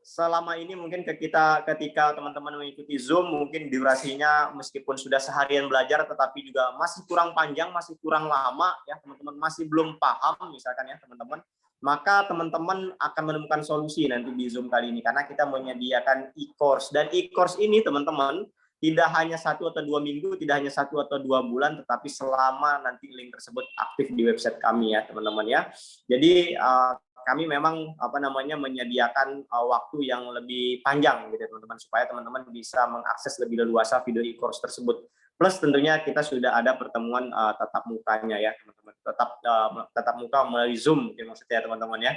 selama ini mungkin ketika teman-teman mengikuti Zoom, mungkin durasinya meskipun sudah seharian belajar tetapi juga masih kurang panjang, masih kurang lama ya teman-teman, masih belum paham misalkan ya teman-teman, maka teman-teman akan menemukan solusi nanti di Zoom kali ini, karena kita menyediakan e-course. Dan e-course ini teman-teman tidak hanya 1 atau 2 minggu, tidak hanya 1 atau 2 bulan, tetapi selama nanti link tersebut aktif di website kami ya teman-teman ya. Jadi kami memang menyediakan waktu yang lebih panjang gitu teman-teman, supaya teman-teman bisa mengakses lebih leluasa video e-course tersebut. Plus tentunya kita sudah ada pertemuan tatap mukanya ya teman-teman, tatap muka melalui Zoom mungkin maksudnya teman-teman ya.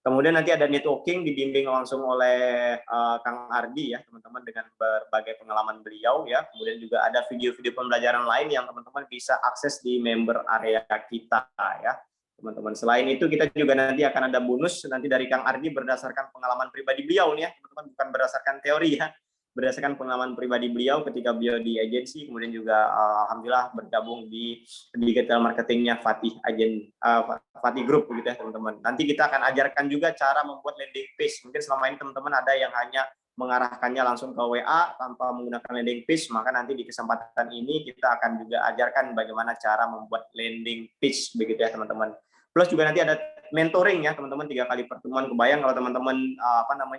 Kemudian nanti ada networking dibimbing langsung oleh Kang Ardi ya teman-teman, dengan berbagai pengalaman beliau ya. Kemudian juga ada video-video pembelajaran lain yang teman-teman bisa akses di member area kita ya teman-teman. Selain itu kita juga nanti akan ada bonus nanti dari Kang Ardi berdasarkan pengalaman pribadi beliau nih ya teman-teman, bukan berdasarkan teori ya, berdasarkan pengalaman pribadi beliau ketika beliau di agensi, kemudian juga alhamdulillah bergabung di digital marketingnya Fatih Group begitu ya teman-teman. Nanti kita akan ajarkan juga cara membuat landing page. Mungkin selama ini teman-teman ada yang hanya mengarahkannya langsung ke WA tanpa menggunakan landing page, maka nanti di kesempatan ini kita akan juga ajarkan bagaimana cara membuat landing page begitu ya teman-teman. Plus juga nanti ada mentoring ya teman-teman, 3 kali pertemuan. Kebayang kalau teman-teman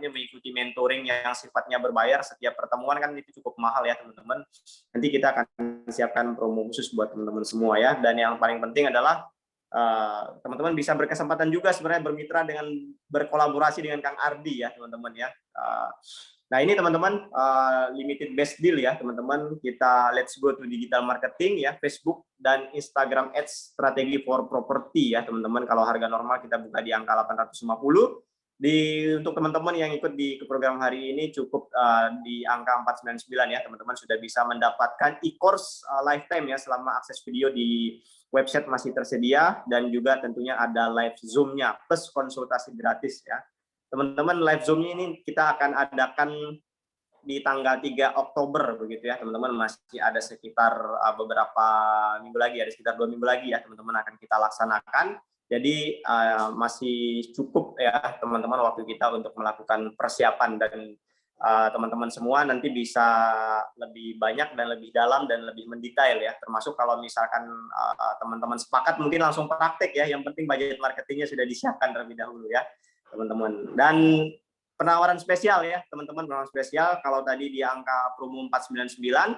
mengikuti mentoring yang sifatnya berbayar setiap pertemuan kan itu cukup mahal ya teman-teman. Nanti kita akan siapkan promo khusus buat teman-teman semua ya. Dan yang paling penting adalah teman-teman bisa berkesempatan juga sebenarnya bermitra dengan berkolaborasi dengan Kang Ardi ya teman-teman ya. Nah ini teman-teman limited best deal ya teman-teman, kita let's go to digital marketing ya, Facebook dan Instagram ads strategi for property ya teman-teman. Kalau harga normal kita buka di angka 850. Untuk teman-teman yang ikut di program hari ini cukup di angka 499 ya teman-teman, sudah bisa mendapatkan e-course lifetime ya selama akses video di website masih tersedia, dan juga tentunya ada live Zoom-nya plus konsultasi gratis ya. Teman-teman, live Zoom-nya ini kita akan adakan di tanggal 3 Oktober begitu ya teman-teman, masih ada sekitar beberapa minggu lagi, ada sekitar 2 minggu lagi ya teman-teman akan kita laksanakan. Jadi masih cukup ya teman-teman waktu kita untuk melakukan persiapan, dan teman-teman semua nanti bisa lebih banyak dan lebih dalam dan lebih mendetail ya, termasuk kalau misalkan teman-teman sepakat mungkin langsung praktek ya, yang penting budget marketingnya sudah disiapkan terlebih dahulu ya teman-teman. Dan penawaran spesial ya teman-teman, penawaran spesial kalau tadi di angka promo 499,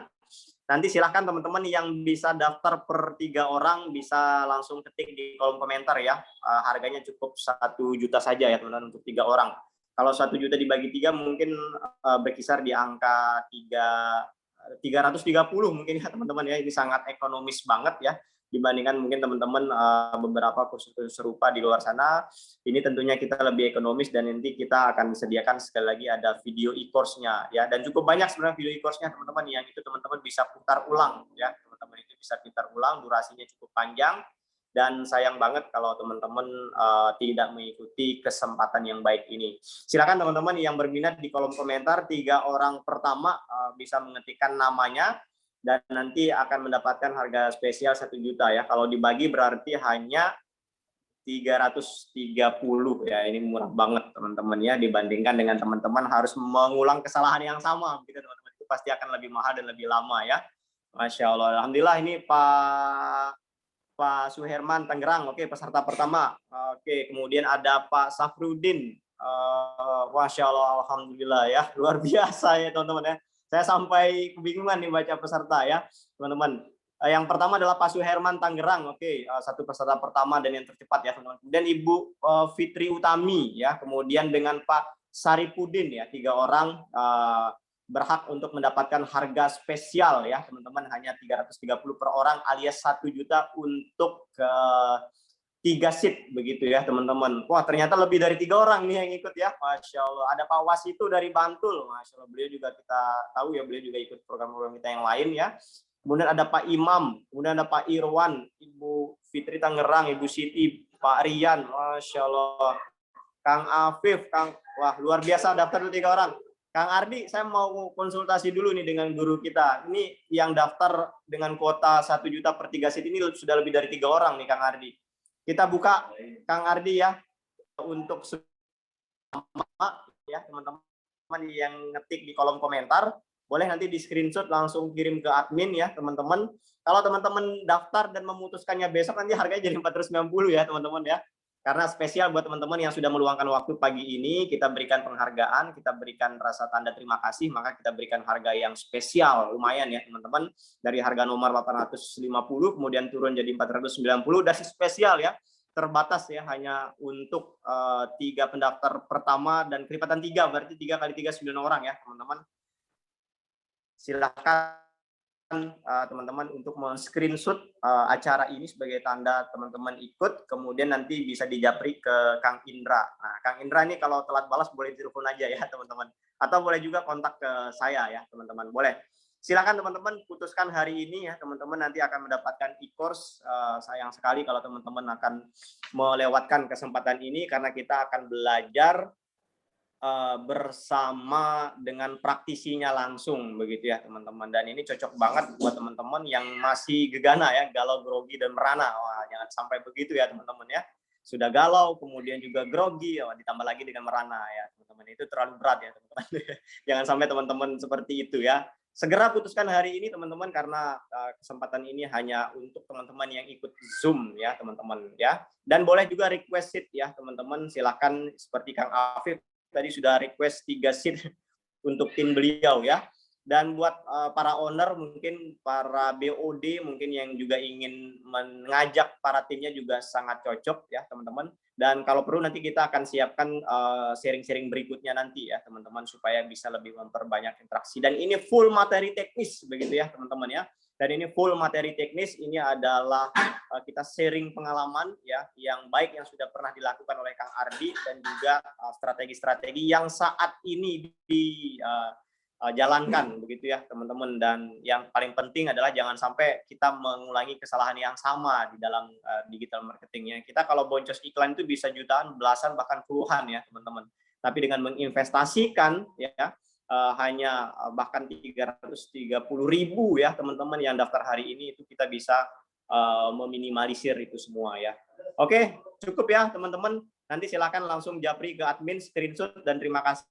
nanti silahkan teman-teman yang bisa daftar per 3 orang bisa langsung ketik di kolom komentar ya. Harganya cukup 1 juta saja ya teman-teman untuk 3 orang. Kalau 1 juta dibagi 3 mungkin berkisar di angka 330 mungkin ya teman-teman ya. Ini sangat ekonomis banget ya dibandingkan mungkin teman-teman beberapa kursus serupa di luar sana. Ini tentunya kita lebih ekonomis, dan nanti kita akan disediakan sekali lagi ada video e-course-nya ya, dan cukup banyak sebenarnya video e-course-nya teman-teman, yang itu teman-teman bisa putar ulang ya teman-teman, itu bisa putar ulang, durasinya cukup panjang, dan sayang banget kalau teman-teman tidak mengikuti kesempatan yang baik ini. Silakan teman-teman yang berminat di kolom komentar 3 orang pertama bisa mengetikkan namanya, dan nanti akan mendapatkan harga spesial 1 juta ya. Kalau dibagi berarti hanya 330 ya. Ini murah banget teman-teman ya, dibandingkan dengan teman-teman harus mengulang kesalahan yang sama gitu teman-teman. Itu pasti akan lebih mahal dan lebih lama ya. Masya Allah. Alhamdulillah ini Pak Suherman Tangerang. Oke, peserta pertama. Oke, kemudian ada Pak Safrudin. Masya Allah, alhamdulillah ya. Luar biasa ya teman-teman ya. Saya sampai kebingungan nih baca peserta ya, teman-teman. Yang pertama adalah Pak Suherman Tangerang, oke, satu peserta pertama dan yang tercepat ya, teman-teman. Kemudian Ibu Fitri Utami ya, kemudian dengan Pak Saripudin ya, 3 orang berhak untuk mendapatkan harga spesial ya, teman-teman, hanya 330 per orang alias 1 juta untuk 3 seat begitu ya teman-teman. Wah ternyata lebih dari 3 orang nih yang ikut ya, Masya Allah. Ada Pak Wasitu dari Bantul, Masya Allah, beliau juga kita tahu ya, beliau juga ikut program-program kita yang lain ya. Kemudian ada Pak Imam, kemudian ada Pak Irwan, Ibu Fitri Tangerang, Ibu Siti, Pak Rian, Masya Allah, Kang Afif, wah luar biasa daftar 3 orang. Kang Ardi, saya mau konsultasi dulu nih dengan guru kita. Ini yang daftar dengan kuota 1 juta per 3 seat ini sudah lebih dari 3 orang nih Kang Ardi. Kita buka Kang Ardi ya untuk semua ya teman-teman yang ngetik di kolom komentar, boleh nanti di screenshot langsung kirim ke admin ya teman-teman. Kalau teman-teman daftar dan memutuskannya besok, nanti harganya jadi 490 ya teman-teman ya. Karena spesial buat teman-teman yang sudah meluangkan waktu pagi ini, kita berikan penghargaan, kita berikan rasa tanda terima kasih, maka kita berikan harga yang spesial, lumayan ya teman-teman. Dari harga nomor 850, kemudian turun jadi 490, dan spesial ya, terbatas ya, hanya untuk 3 pendaftar pertama, dan kelipatan 3, berarti 3 kali 3, 9 orang ya teman-teman. Silahkan teman-teman untuk men-screenshot acara ini sebagai tanda teman-teman ikut, kemudian nanti bisa dijapri ke Kang Indra. Nah, Kang Indra ini kalau telat balas boleh telepon aja ya teman-teman, atau boleh juga kontak ke saya ya teman-teman, boleh. Silakan teman-teman putuskan hari ini ya teman-teman, nanti akan mendapatkan e-course. Sayang sekali kalau teman-teman akan melewatkan kesempatan ini, karena kita akan belajar bersama dengan praktisinya langsung begitu ya teman-teman. Dan ini cocok banget buat teman-teman yang masih gegana ya, galau, grogi, dan merana. Wah, jangan sampai begitu ya teman-teman ya. sudah galau, kemudian juga grogi, ditambah lagi dengan merana ya teman-teman. Itu terlalu berat ya teman-teman. Jangan sampai teman-teman seperti itu ya. Segera putuskan hari ini teman-teman, karena kesempatan ini hanya untuk teman-teman yang ikut Zoom ya teman-teman ya. Dan boleh juga request seat ya teman-teman, silakan seperti Kang Afif tadi sudah request 3 seat untuk tim beliau ya. Dan buat para owner, mungkin para BOD mungkin yang juga ingin mengajak para timnya juga sangat cocok ya teman-teman. Dan kalau perlu nanti kita akan siapkan sharing-sharing berikutnya nanti ya teman-teman, supaya bisa lebih memperbanyak interaksi. Dan ini full materi teknis begitu ya teman-teman ya. Dan ini full materi teknis, ini adalah kita sharing pengalaman ya yang baik yang sudah pernah dilakukan oleh Kang Ardi, dan juga strategi-strategi yang saat ini jalankan begitu ya teman-teman. Dan yang paling penting adalah jangan sampai kita mengulangi kesalahan yang sama di dalam digital marketingnya. Kita kalau boncos iklan itu bisa jutaan, belasan, bahkan puluhan ya teman-teman. Tapi dengan menginvestasikan ya hanya bahkan 330.000 ya teman-teman yang daftar hari ini, itu kita bisa meminimalisir itu semua ya. Oke, cukup ya teman-teman. Nanti silakan langsung japri ke admin, screenshot, dan terima kasih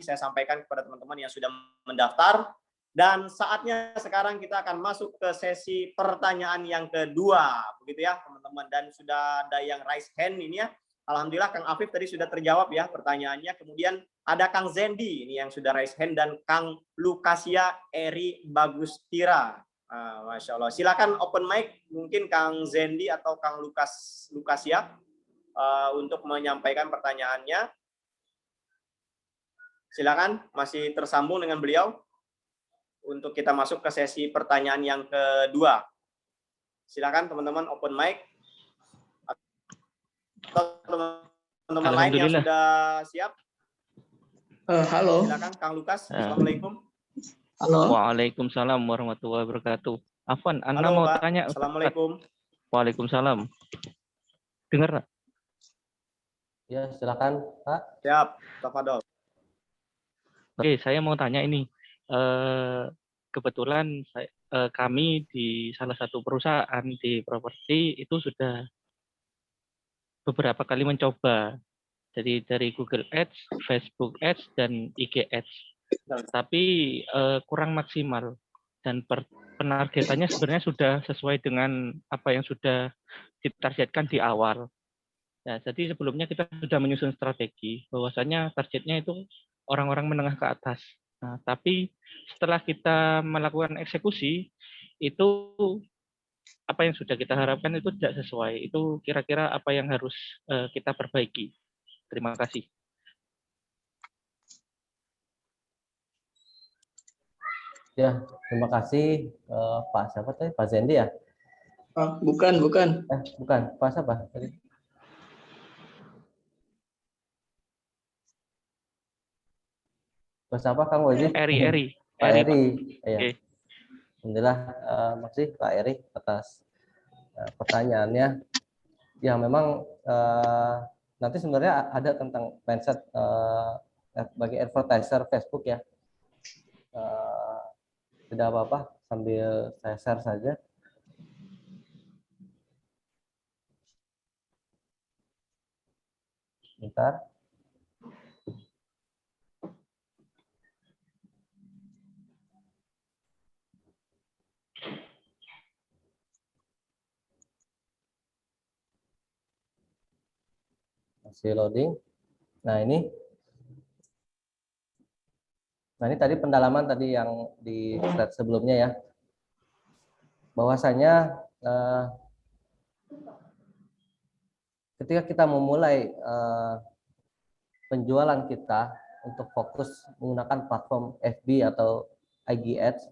saya sampaikan kepada teman-teman yang sudah mendaftar. Dan saatnya sekarang kita akan masuk ke sesi pertanyaan yang kedua begitu ya teman-teman. Dan sudah ada yang raise hand ini ya. Alhamdulillah Kang Afif tadi sudah terjawab ya pertanyaannya. Kemudian ada Kang Zendi ini yang sudah raise hand, dan Kang Lukasia Eri Bagustira. Masya Allah. Silakan open mic, mungkin Kang Zendi atau Kang Lukasia untuk menyampaikan pertanyaannya. Silakan, masih tersambung dengan beliau untuk kita masuk ke sesi pertanyaan yang kedua. Silakan teman-teman open mic. Atau teman-teman lain yang sudah siap.
Halo.
Silakan Kang Lukas. Assalamualaikum.
Halo.
Waalaikumsalam warahmatullahi wabarakatuh. Afwan, Anda mau
Pak.
tanya.
Assalamualaikum.
Waalaikumsalam. Dengar nggak?
Ya, silakan Pak.
Siap, tafadhol.
Oke, saya mau tanya ini. Kebetulan kami di salah satu perusahaan di properti itu sudah beberapa kali mencoba. Jadi dari Google Ads, Facebook Ads, dan IG Ads. Tapi kurang maksimal. Dan penargetannya sebenarnya sudah sesuai dengan apa yang sudah ditargetkan di awal. Ya, jadi sebelumnya kita sudah menyusun strategi bahwasanya targetnya itu orang-orang menengah ke atas. Nah, tapi setelah kita melakukan eksekusi, itu apa yang sudah kita harapkan itu tidak sesuai. Itu kira-kira apa yang harus kita perbaiki. Terima kasih.
Ya, terima kasih Pak siapa tadi? Pak Zendi ya?
Bukan.
Bukan. Pak siapa tadi? Pak siapa Kang Wajib?
Eri.
Pak Eri. Ya.
Oke.
Alhamdulillah, makasih Pak Eri atas pertanyaannya. Ya memang nanti sebenarnya ada tentang mindset bagi advertiser Facebook ya. Tidak apa-apa, sambil saya share saja. Bentar. Masih loading. Nah ini tadi pendalaman tadi yang di slide sebelumnya ya, bahwasanya ketika kita memulai penjualan kita untuk fokus menggunakan platform FB atau IG Ads,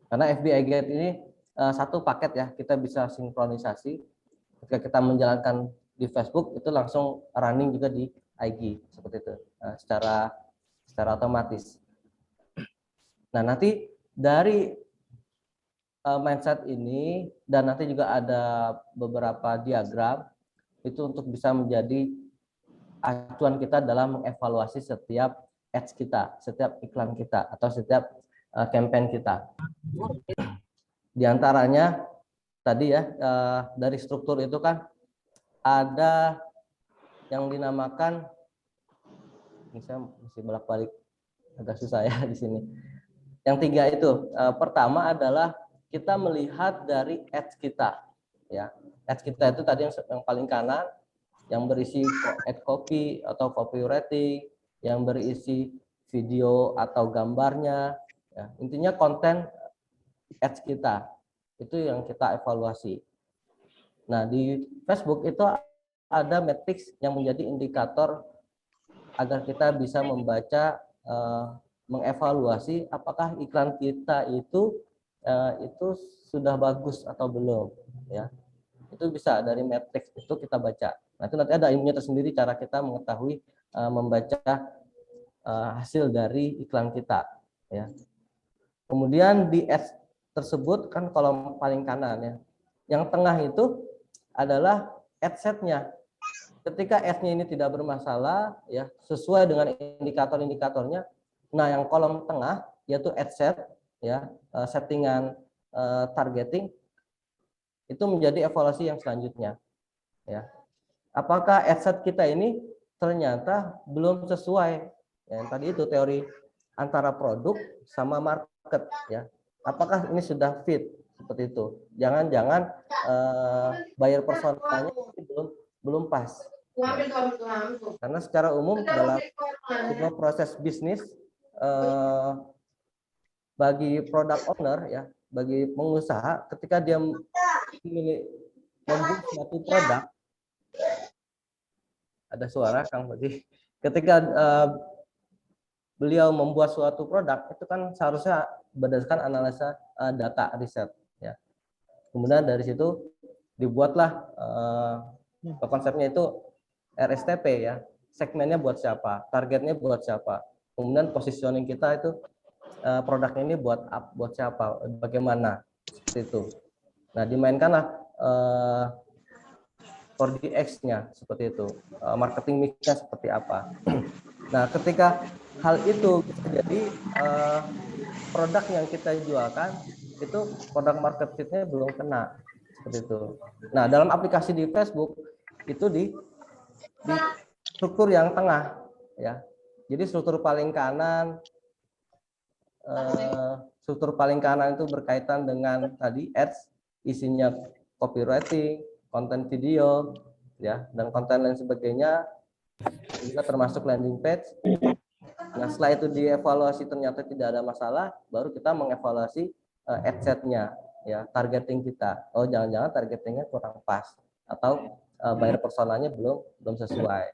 karena FB IG Ads ini satu paket ya, kita bisa sinkronisasi ketika kita menjalankan di Facebook itu langsung running juga di IG seperti itu, secara otomatis. Nah nanti dari mindset ini dan nanti juga ada beberapa diagram itu untuk bisa menjadi acuan kita dalam mengevaluasi setiap ads kita, setiap iklan kita atau setiap campaign kita. Di antaranya tadi ya dari struktur itu kan ada yang dinamakan, ini saya masih bolak-balik agak susah ya di sini. Yang 3 itu, pertama adalah kita melihat dari ads kita, ya. Ads kita itu tadi yang paling kanan, yang berisi ad copy atau copywriting, yang berisi video atau gambarnya, ya. Intinya konten ads kita itu yang kita evaluasi. Nah, di Facebook itu ada matriks yang menjadi indikator agar kita bisa membaca, mengevaluasi apakah iklan kita itu sudah bagus atau belum, ya. Itu bisa dari matriks itu kita baca. Nah, itu nanti ada ilmunya tersendiri cara kita mengetahui membaca hasil dari iklan kita, ya. Kemudian di ads tersebut kan kolom paling kanan, ya. Yang tengah itu adalah ad setnya. Ketika ads-nya ini tidak bermasalah, ya, sesuai dengan indikator-indikatornya. Nah, yang kolom tengah yaitu ad set, ya, settingan targeting, itu menjadi evaluasi yang selanjutnya, ya. Apakah ad set kita ini ternyata belum sesuai, ya, yang tadi itu teori antara produk sama market, ya. Apakah ini sudah fit seperti itu? Jangan-jangan buyer personanya belum pas. Karena secara umum dalam semua proses bisnis, bagi product owner, ya, bagi pengusaha, ketika dia membuat suatu produk, ada suara Kang Fadli, ketika beliau membuat suatu produk itu kan seharusnya berdasarkan analisa data riset, ya. Kemudian dari situ dibuatlah konsepnya itu RSTP, ya, segmennya buat siapa, targetnya buat siapa, kemudian positioning kita itu produknya ini buat siapa, bagaimana, seperti itu. Nah, dimainkanlah 4DX-nya seperti itu, marketing mix-nya seperti apa. Nah, ketika hal itu jadi produk yang kita jualkan itu produk market fit-nya belum kena, seperti itu. Nah, dalam aplikasi di Facebook itu di struktur yang tengah, ya. Jadi struktur paling kanan itu berkaitan dengan tadi ads, isinya copywriting, konten video, ya, dan konten lain sebagainya, juga termasuk landing page. Nah, setelah itu dievaluasi ternyata tidak ada masalah, baru kita mengevaluasi ad setnya, ya, targeting kita. Oh, jangan-jangan targetingnya kurang pas atau buyer personanya belum sesuai.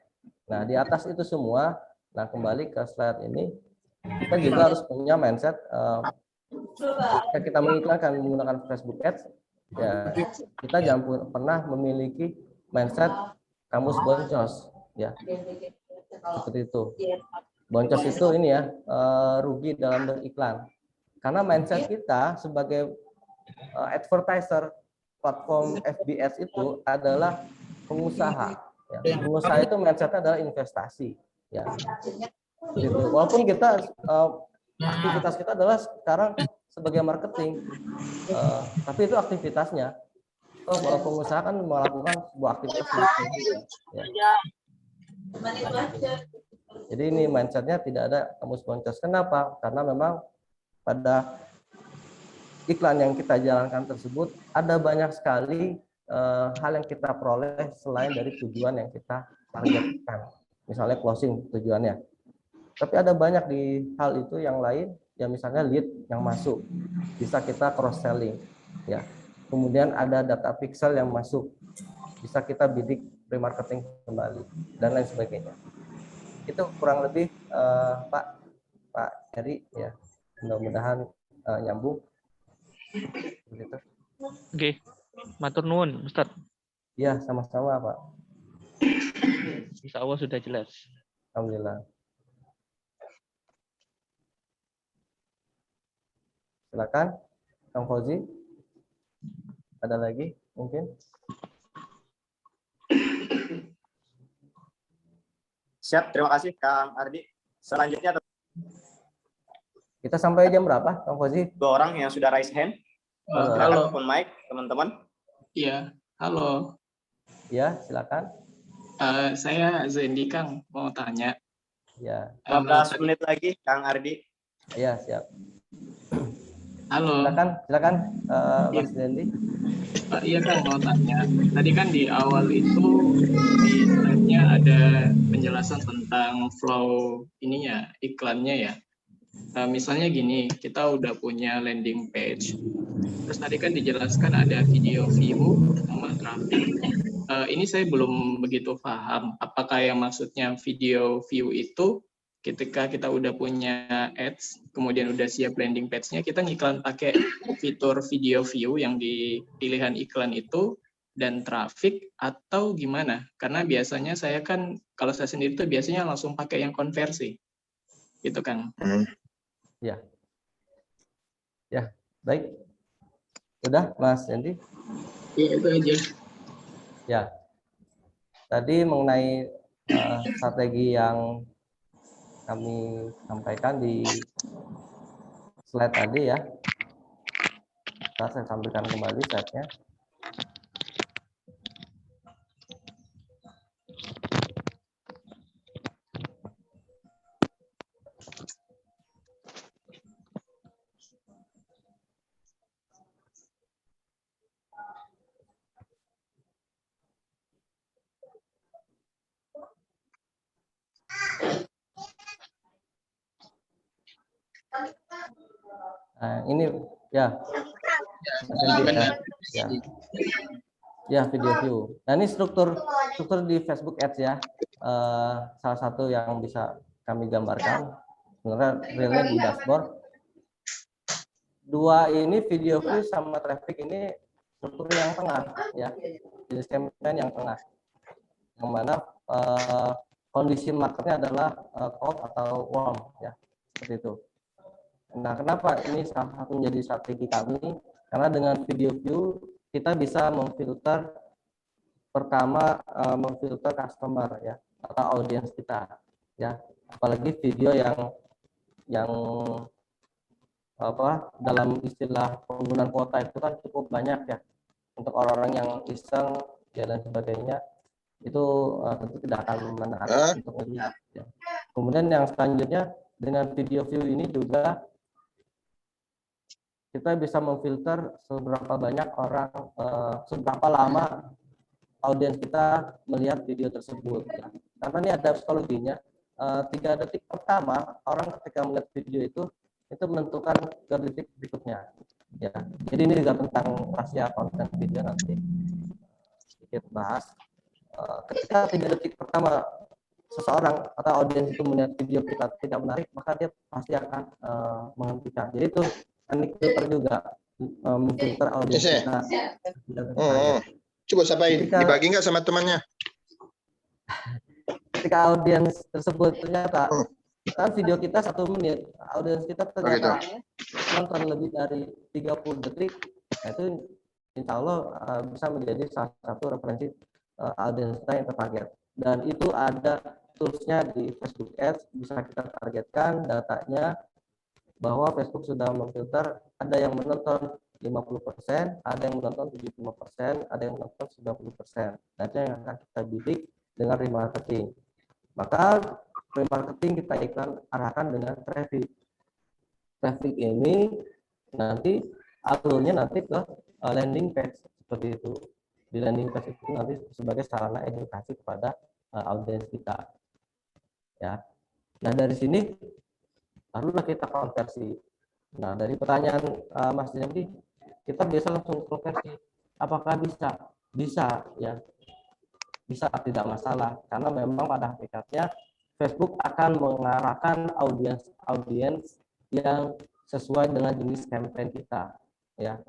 Nah, di atas itu semua, nah, kembali ke slide ini, kita juga harus punya mindset ketika kita mengiklankan menggunakan Facebook Ads, ya, kita jangan pernah memiliki mindset kamus boncos, ya, seperti itu. Boncos itu ini, ya, rugi dalam beriklan, karena mindset kita sebagai advertiser platform FBS itu adalah pengusaha, ya. Pengusaha itu mindsetnya adalah investasi, ya. Gitu. Walaupun kita aktivitas kita adalah sekarang sebagai marketing, tapi itu aktivitasnya. Kalau pengusaha kan melakukan sebuah aktivitas marketing, ya. Jadi ini mindsetnya tidak ada kamus boncos. Kenapa? Karena memang pada iklan yang kita jalankan tersebut ada banyak sekali hal yang kita peroleh selain dari tujuan yang kita targetkan. Misalnya closing tujuannya. Tapi ada banyak di hal itu yang lain, ya, misalnya lead yang masuk, bisa kita cross selling, ya. Kemudian ada data pixel yang masuk, bisa kita bidik remarketing kembali dan lain sebagainya. Itu kurang lebih Pak Heri, ya. Mudah-mudahan nyambung. Begitu.
Oke, matur nuwun, Ustaz.
Ya, sama-sama, Pak.
Insya Allah sudah jelas.
Alhamdulillah. Silakan, Kang Fauzi. Ada lagi mungkin?
Siap, terima kasih Kang Ardi. Selanjutnya
kita sampai jam berapa, Kang Fauzi?
2 orang yang sudah raise hand. Silakan open mic, teman-teman.
Iya, halo.
Ya, silakan.
Saya Zendi Kang mau tanya.
Ya.
15 menit lagi Kang Ardi.
Ya, siap.
Halo.
Silakan Mas Dendi.
Iya Kang, mau tanya. Tadi kan di awal itu di slide-nya ada penjelasan tentang flow ininya, iklannya ya. Misalnya gini, kita udah punya landing page. Terus tadi kan dijelaskan ada video view sama traffic. Ini saya belum begitu paham. Apakah yang maksudnya video view itu ketika kita udah punya ads, kemudian udah siap landing page-nya, kita ngiklan pakai fitur video view yang di pilihan iklan itu, dan traffic, atau gimana? Karena biasanya saya kan, kalau saya sendiri tuh biasanya langsung pakai yang konversi. Gitu kan.
Ya. Ya, baik. Sudah, Mas Dendi?
Iya, itu aja.
Ya. Tadi mengenai strategi yang kami sampaikan di slide tadi ya. Saya sampaikan kembali slide-nya. Nah, ini ya. Ya, video view. Nah, ini struktur di Facebook Ads ya. Salah satu yang bisa kami gambarkan sebenarnya realnya di dashboard. Dua ini video view sama traffic ini struktur yang tengah ya. Jenis campaign yang tengah. Yang mana kondisi marketnya adalah cold atau warm ya. Seperti itu. Nah, kenapa ini salah satu menjadi strategi kami? Karena dengan video view kita bisa memfilter pertama memfilter customer ya atau audiens kita ya. Apalagi video yang apa dalam istilah penggunaan kuota itu kan cukup banyak ya. Untuk orang-orang yang iseng ya dan sebagainya itu tentu tidak akan menarik untuk melihat ya. Kemudian yang selanjutnya dengan video view ini juga kita bisa memfilter seberapa banyak orang, seberapa lama audiens kita melihat video tersebut. Ya. Karena ini ada psikologinya. 3 detik pertama orang ketika melihat video itu menentukan ke detik berikutnya. Ya. Jadi ini juga tentang rahasia konten video nanti sedikit bahas. Ketika 3 detik pertama seseorang atau audiens itu melihat video kita tidak menarik, maka dia pasti akan menghentikan. Jadi itu teknik filter juga memfilter audiens kita.
Coba sampaikan, dibagi nggak sama temannya?
Ketika audiens tersebut ternyata kan video kita 1 menit, audiens kita ternyata nonton lebih dari 30 detik, nah itu insya Allah bisa menjadi salah satu referensi audiens kita yang tertarget. Dan itu ada toolsnya di Facebook Ads, bisa kita targetkan datanya bahwa Facebook sudah memfilter ada yang menonton 50%, ada yang menonton 75%, ada yang menonton 90%. Nah, itu yang akan kita bidik dengan remarketing. Maka remarketing kita arahkan dengan traffic. Traffic ini nanti alurnya nanti ke landing page seperti itu. Di landing page itu nanti sebagai sarana edukasi kepada audiens kita. Ya. Nah, dari sini barulah kita konversi. Nah, dari pertanyaan Mas Dendi, kita bisa langsung konversi. Apakah bisa? Bisa, ya. Bisa, tidak masalah. Karena memang pada hakikatnya Facebook akan mengarahkan audiens yang sesuai dengan jenis campaign kita. Ya.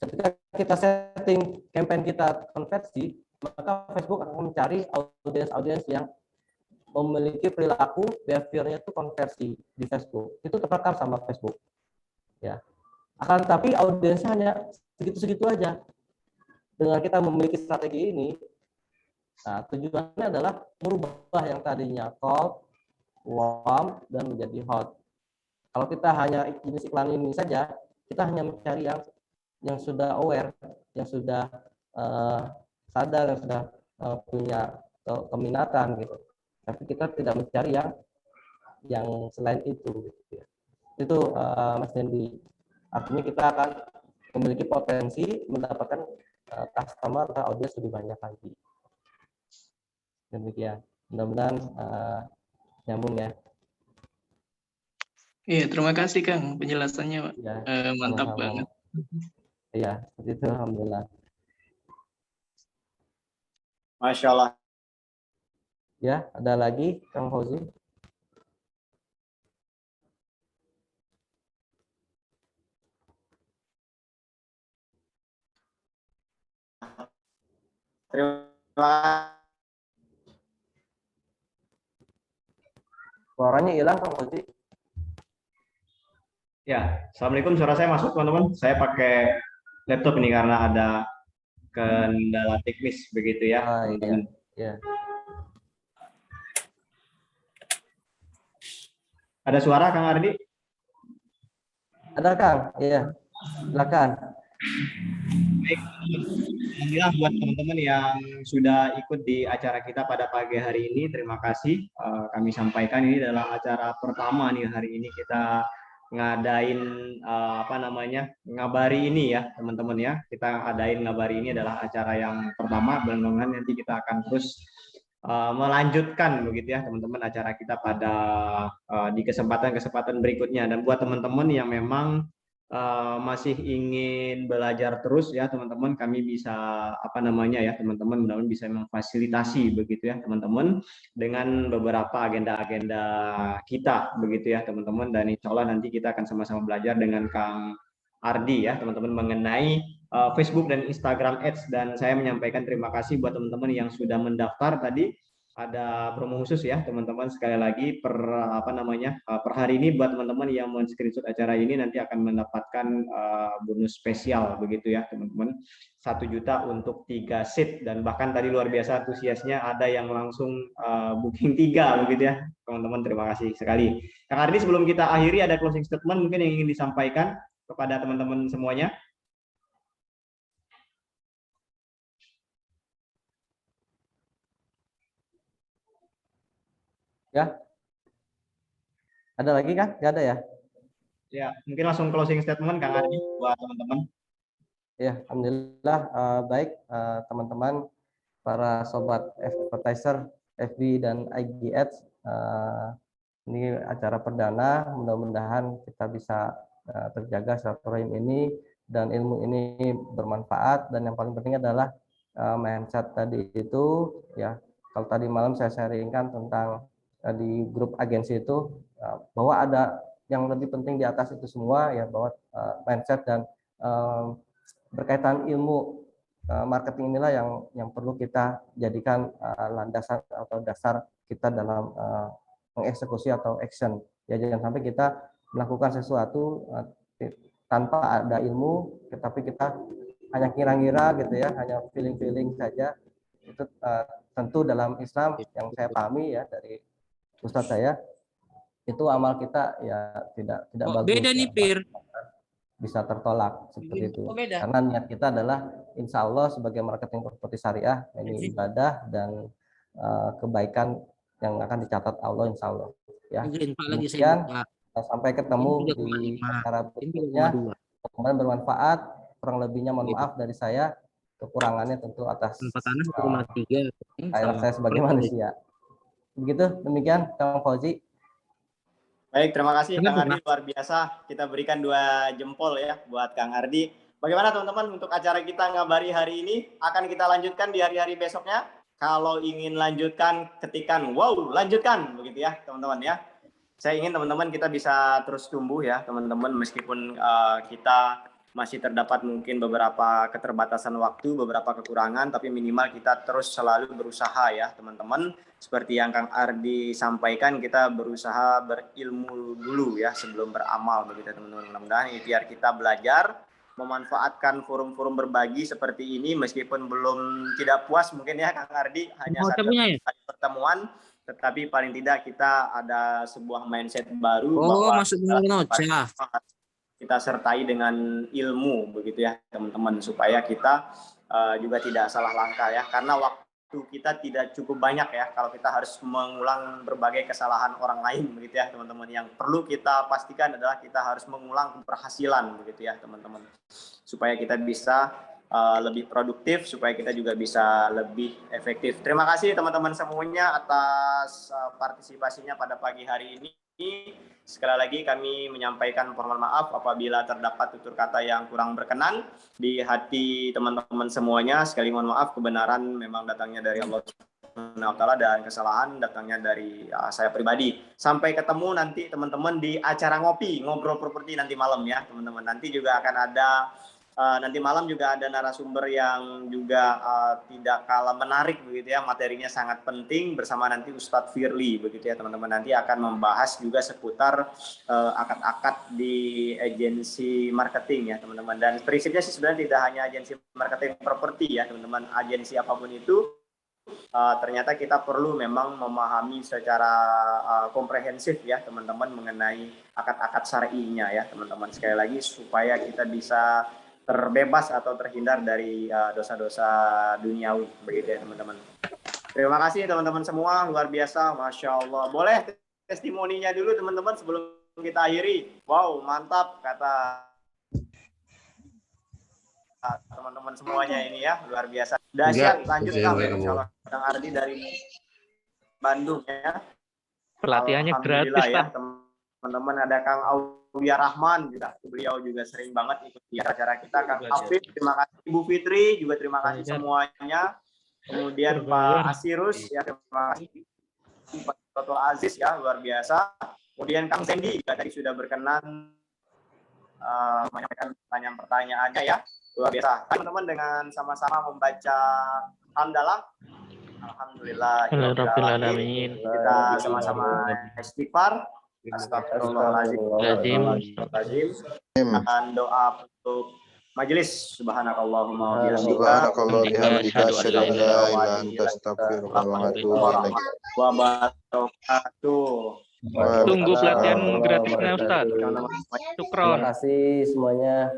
Ketika kita setting campaign kita konversi, maka Facebook akan mencari audiens yang memiliki perilaku behaviornya itu konversi di Facebook. Itu terekam sama Facebook. Ya. Akan tapi audiensnya hanya segitu-segitu aja. Dengan kita memiliki strategi ini, nah, tujuannya adalah merubah yang tadinya cold, warm, dan menjadi hot. Kalau kita hanya jenis iklan ini saja, kita hanya mencari yang sudah aware, yang sudah sadar, yang sudah punya atau keminatan gitu. Tapi kita tidak mencari yang selain itu gitu ya. Itu Mas Dendi. Artinya kita akan memiliki potensi mendapatkan customer atau audiens lebih banyak lagi. Demikian. Mudah-mudahan nyambung ya.
Iya, terima kasih Kang penjelasannya, Pak.
Ya,
Mantap
sama-sama.
banget.
Iya, seperti itu alhamdulillah.
Masya Allah.
Ya, ada lagi Kang Fauzi?
Terima
Suaranya hilang Kang Fauzi.
Ya, Assalamualaikum. Suara saya masuk, teman-teman. Saya pakai laptop ini karena ada kendala teknis begitu ya, teman-teman.
Iya.
Ada suara Kang Ardi?
Ada Kang, iya. Silakan.
Baik, alhamdulillah buat teman-teman yang sudah ikut di acara kita pada pagi hari ini, terima kasih. Kami sampaikan ini adalah acara pertama nih hari ini kita ngadain ngabari ini ya teman-teman ya. Kita adain ngabari ini adalah acara yang pertama, mudah-mudahan nanti kita akan terus melanjutkan begitu ya teman-teman acara kita pada di kesempatan-kesempatan berikutnya. Dan buat teman-teman yang memang masih ingin belajar terus ya teman-teman, kami bisa teman-teman mudah-mudahan bisa memfasilitasi begitu ya teman-teman dengan beberapa agenda-agenda kita begitu ya teman-teman. Dan insya Allah nanti kita akan sama-sama belajar dengan Kang Ardi ya teman-teman mengenai Facebook dan Instagram Ads. Dan saya menyampaikan terima kasih buat teman-teman yang sudah mendaftar tadi. Ada promo khusus ya teman-teman, sekali lagi per hari ini buat teman-teman yang men-screenshot acara ini nanti akan mendapatkan bonus spesial begitu ya teman-teman, 1 juta untuk 3 seat. Dan bahkan tadi luar biasa antusiasnya, ada yang langsung booking 3 begitu ya teman-teman. Terima kasih sekali Kang Ardi. Sebelum kita akhiri, ada closing statement mungkin yang ingin disampaikan kepada teman-teman semuanya.
Ya. Ada lagi kan? Nggak ada ya?
Ya, mungkin langsung closing statement Kang Ardi buat teman-teman.
Ya, alhamdulillah baik teman-teman para sobat advertiser FB dan IG Ads. Ini acara perdana, mudah-mudahan kita bisa terjaga silaturahim ini dan ilmu ini bermanfaat. Dan yang paling penting adalah mindset tadi itu ya. Kalau tadi malam saya sharingkan tentang di grup agensi itu bahwa ada yang lebih penting di atas itu semua ya, bahwa mindset dan berkaitan ilmu marketing inilah yang perlu kita jadikan landasan atau dasar kita dalam mengeksekusi atau action ya. Jangan sampai kita melakukan sesuatu tanpa ada ilmu, tetapi kita hanya kira-kira gitu ya, hanya feeling saja. Itu tentu dalam Islam yang saya pahami ya dari Ustadz saya, itu amal kita ya tidak bagus.
Beda nih, Pir.
Bisa tertolak seperti itu. Karena niat kita adalah insya Allah sebagai marketing properti syariah, ini ibadah dan kebaikan yang akan dicatat Allah insya Allah. Ya. Kemudian sampai ketemu di acara berikutnya. Semoga bermanfaat. Kurang lebihnya mohon maaf dari saya. Kekurangannya tentu atas saya sebagai manusia. Begitu, demikian Kang Fauzi.
Baik, terima kasih Kang Ardi, luar biasa. Kita berikan 2 jempol ya buat Kang Ardi. Bagaimana teman-teman untuk acara kita ngabari hari ini? Akan kita lanjutkan di hari-hari besoknya. Kalau ingin lanjutkan, ketikan wow, lanjutkan begitu ya teman-teman ya. Saya ingin teman-teman kita bisa terus tumbuh ya teman-teman, meskipun kita masih terdapat mungkin beberapa keterbatasan waktu, beberapa kekurangan, tapi minimal kita terus selalu berusaha ya teman-teman. Seperti yang Kang Ardi sampaikan, kita berusaha berilmu dulu ya sebelum beramal begitu teman-teman. Mudah-mudahan ikhtiar kita belajar, memanfaatkan forum-forum berbagi seperti ini, meskipun belum tidak puas mungkin ya Kang Ardi, hanya satu pertemuan, tetapi paling tidak kita ada sebuah mindset baru bahwa kita sertai dengan ilmu begitu ya teman-teman, supaya kita juga tidak salah langkah ya, karena waktu kita tidak cukup banyak ya kalau kita harus mengulang berbagai kesalahan orang lain begitu ya teman-teman. Yang perlu kita pastikan adalah kita harus mengulang keberhasilan begitu ya teman-teman, supaya kita bisa lebih produktif, supaya kita juga bisa lebih efektif. Terima kasih teman-teman semuanya atas partisipasinya pada pagi hari ini. Sekali lagi kami menyampaikan permohonan maaf apabila terdapat tutur kata yang kurang berkenan di hati teman-teman semuanya. Sekali mohon maaf, kebenaran memang datangnya dari Allah Subhanahu wa taala dan kesalahan datangnya dari saya pribadi. Sampai ketemu nanti teman-teman di acara ngopi, ngobrol properti nanti malam ya teman-teman. Nanti juga akan ada nanti malam juga ada narasumber yang juga tidak kalah menarik begitu ya, materinya sangat penting bersama nanti Ustadz Firly begitu ya teman-teman. Nanti akan membahas juga seputar akad-akad di agensi marketing ya teman-teman. Dan prinsipnya sih sebenarnya tidak hanya agensi marketing properti ya teman-teman, agensi apapun itu ternyata kita perlu memang memahami secara komprehensif ya teman-teman mengenai akad-akad syar'inya ya teman-teman. Sekali lagi supaya kita bisa terbebas atau terhindar dari dosa-dosa duniawi begitu ya teman-teman. Terima kasih teman-teman semua, luar biasa, Masya Allah. Boleh testimoninya dulu teman-teman sebelum kita akhiri. Wow, mantap kata teman-teman semuanya ini ya, luar biasa. Dahsyat, lanjut Kang, Insya Allah Kang Ardi dari Bandung ya.
Pelatihannya gratis
ya,
Pak.
Teman-teman ada Kang Aulia Rahman juga, beliau juga sering banget ikut di acara kita. Kang Afif, terima kasih. Ibu Fitri juga terima kasih semuanya. Kemudian Pak Asirus ya, terima kasih. Pak Toto Aziz ya, luar biasa. Kemudian Kang Sendi juga tadi sudah berkenan menyampaikan pertanyaan-pertanyaannya ya, luar biasa. Teman-teman dengan sama-sama membaca hamdalah. Alhamdulillah. Kita sama-sama istighfar. Astagfirullahaladzim. Dan doa untuk majelis. Subhanakallahumma wa bihamdika.
Asyhadu an la ilaha illa anta astaghfiruka wa atubu ilaik.
Wabarakatuh.
Tunggu pelatihan gratisnya Ustaz. Syukron.
Terima kasih semuanya.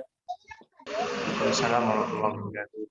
Wassalamualaikum warahmatullahi wabarakatuh.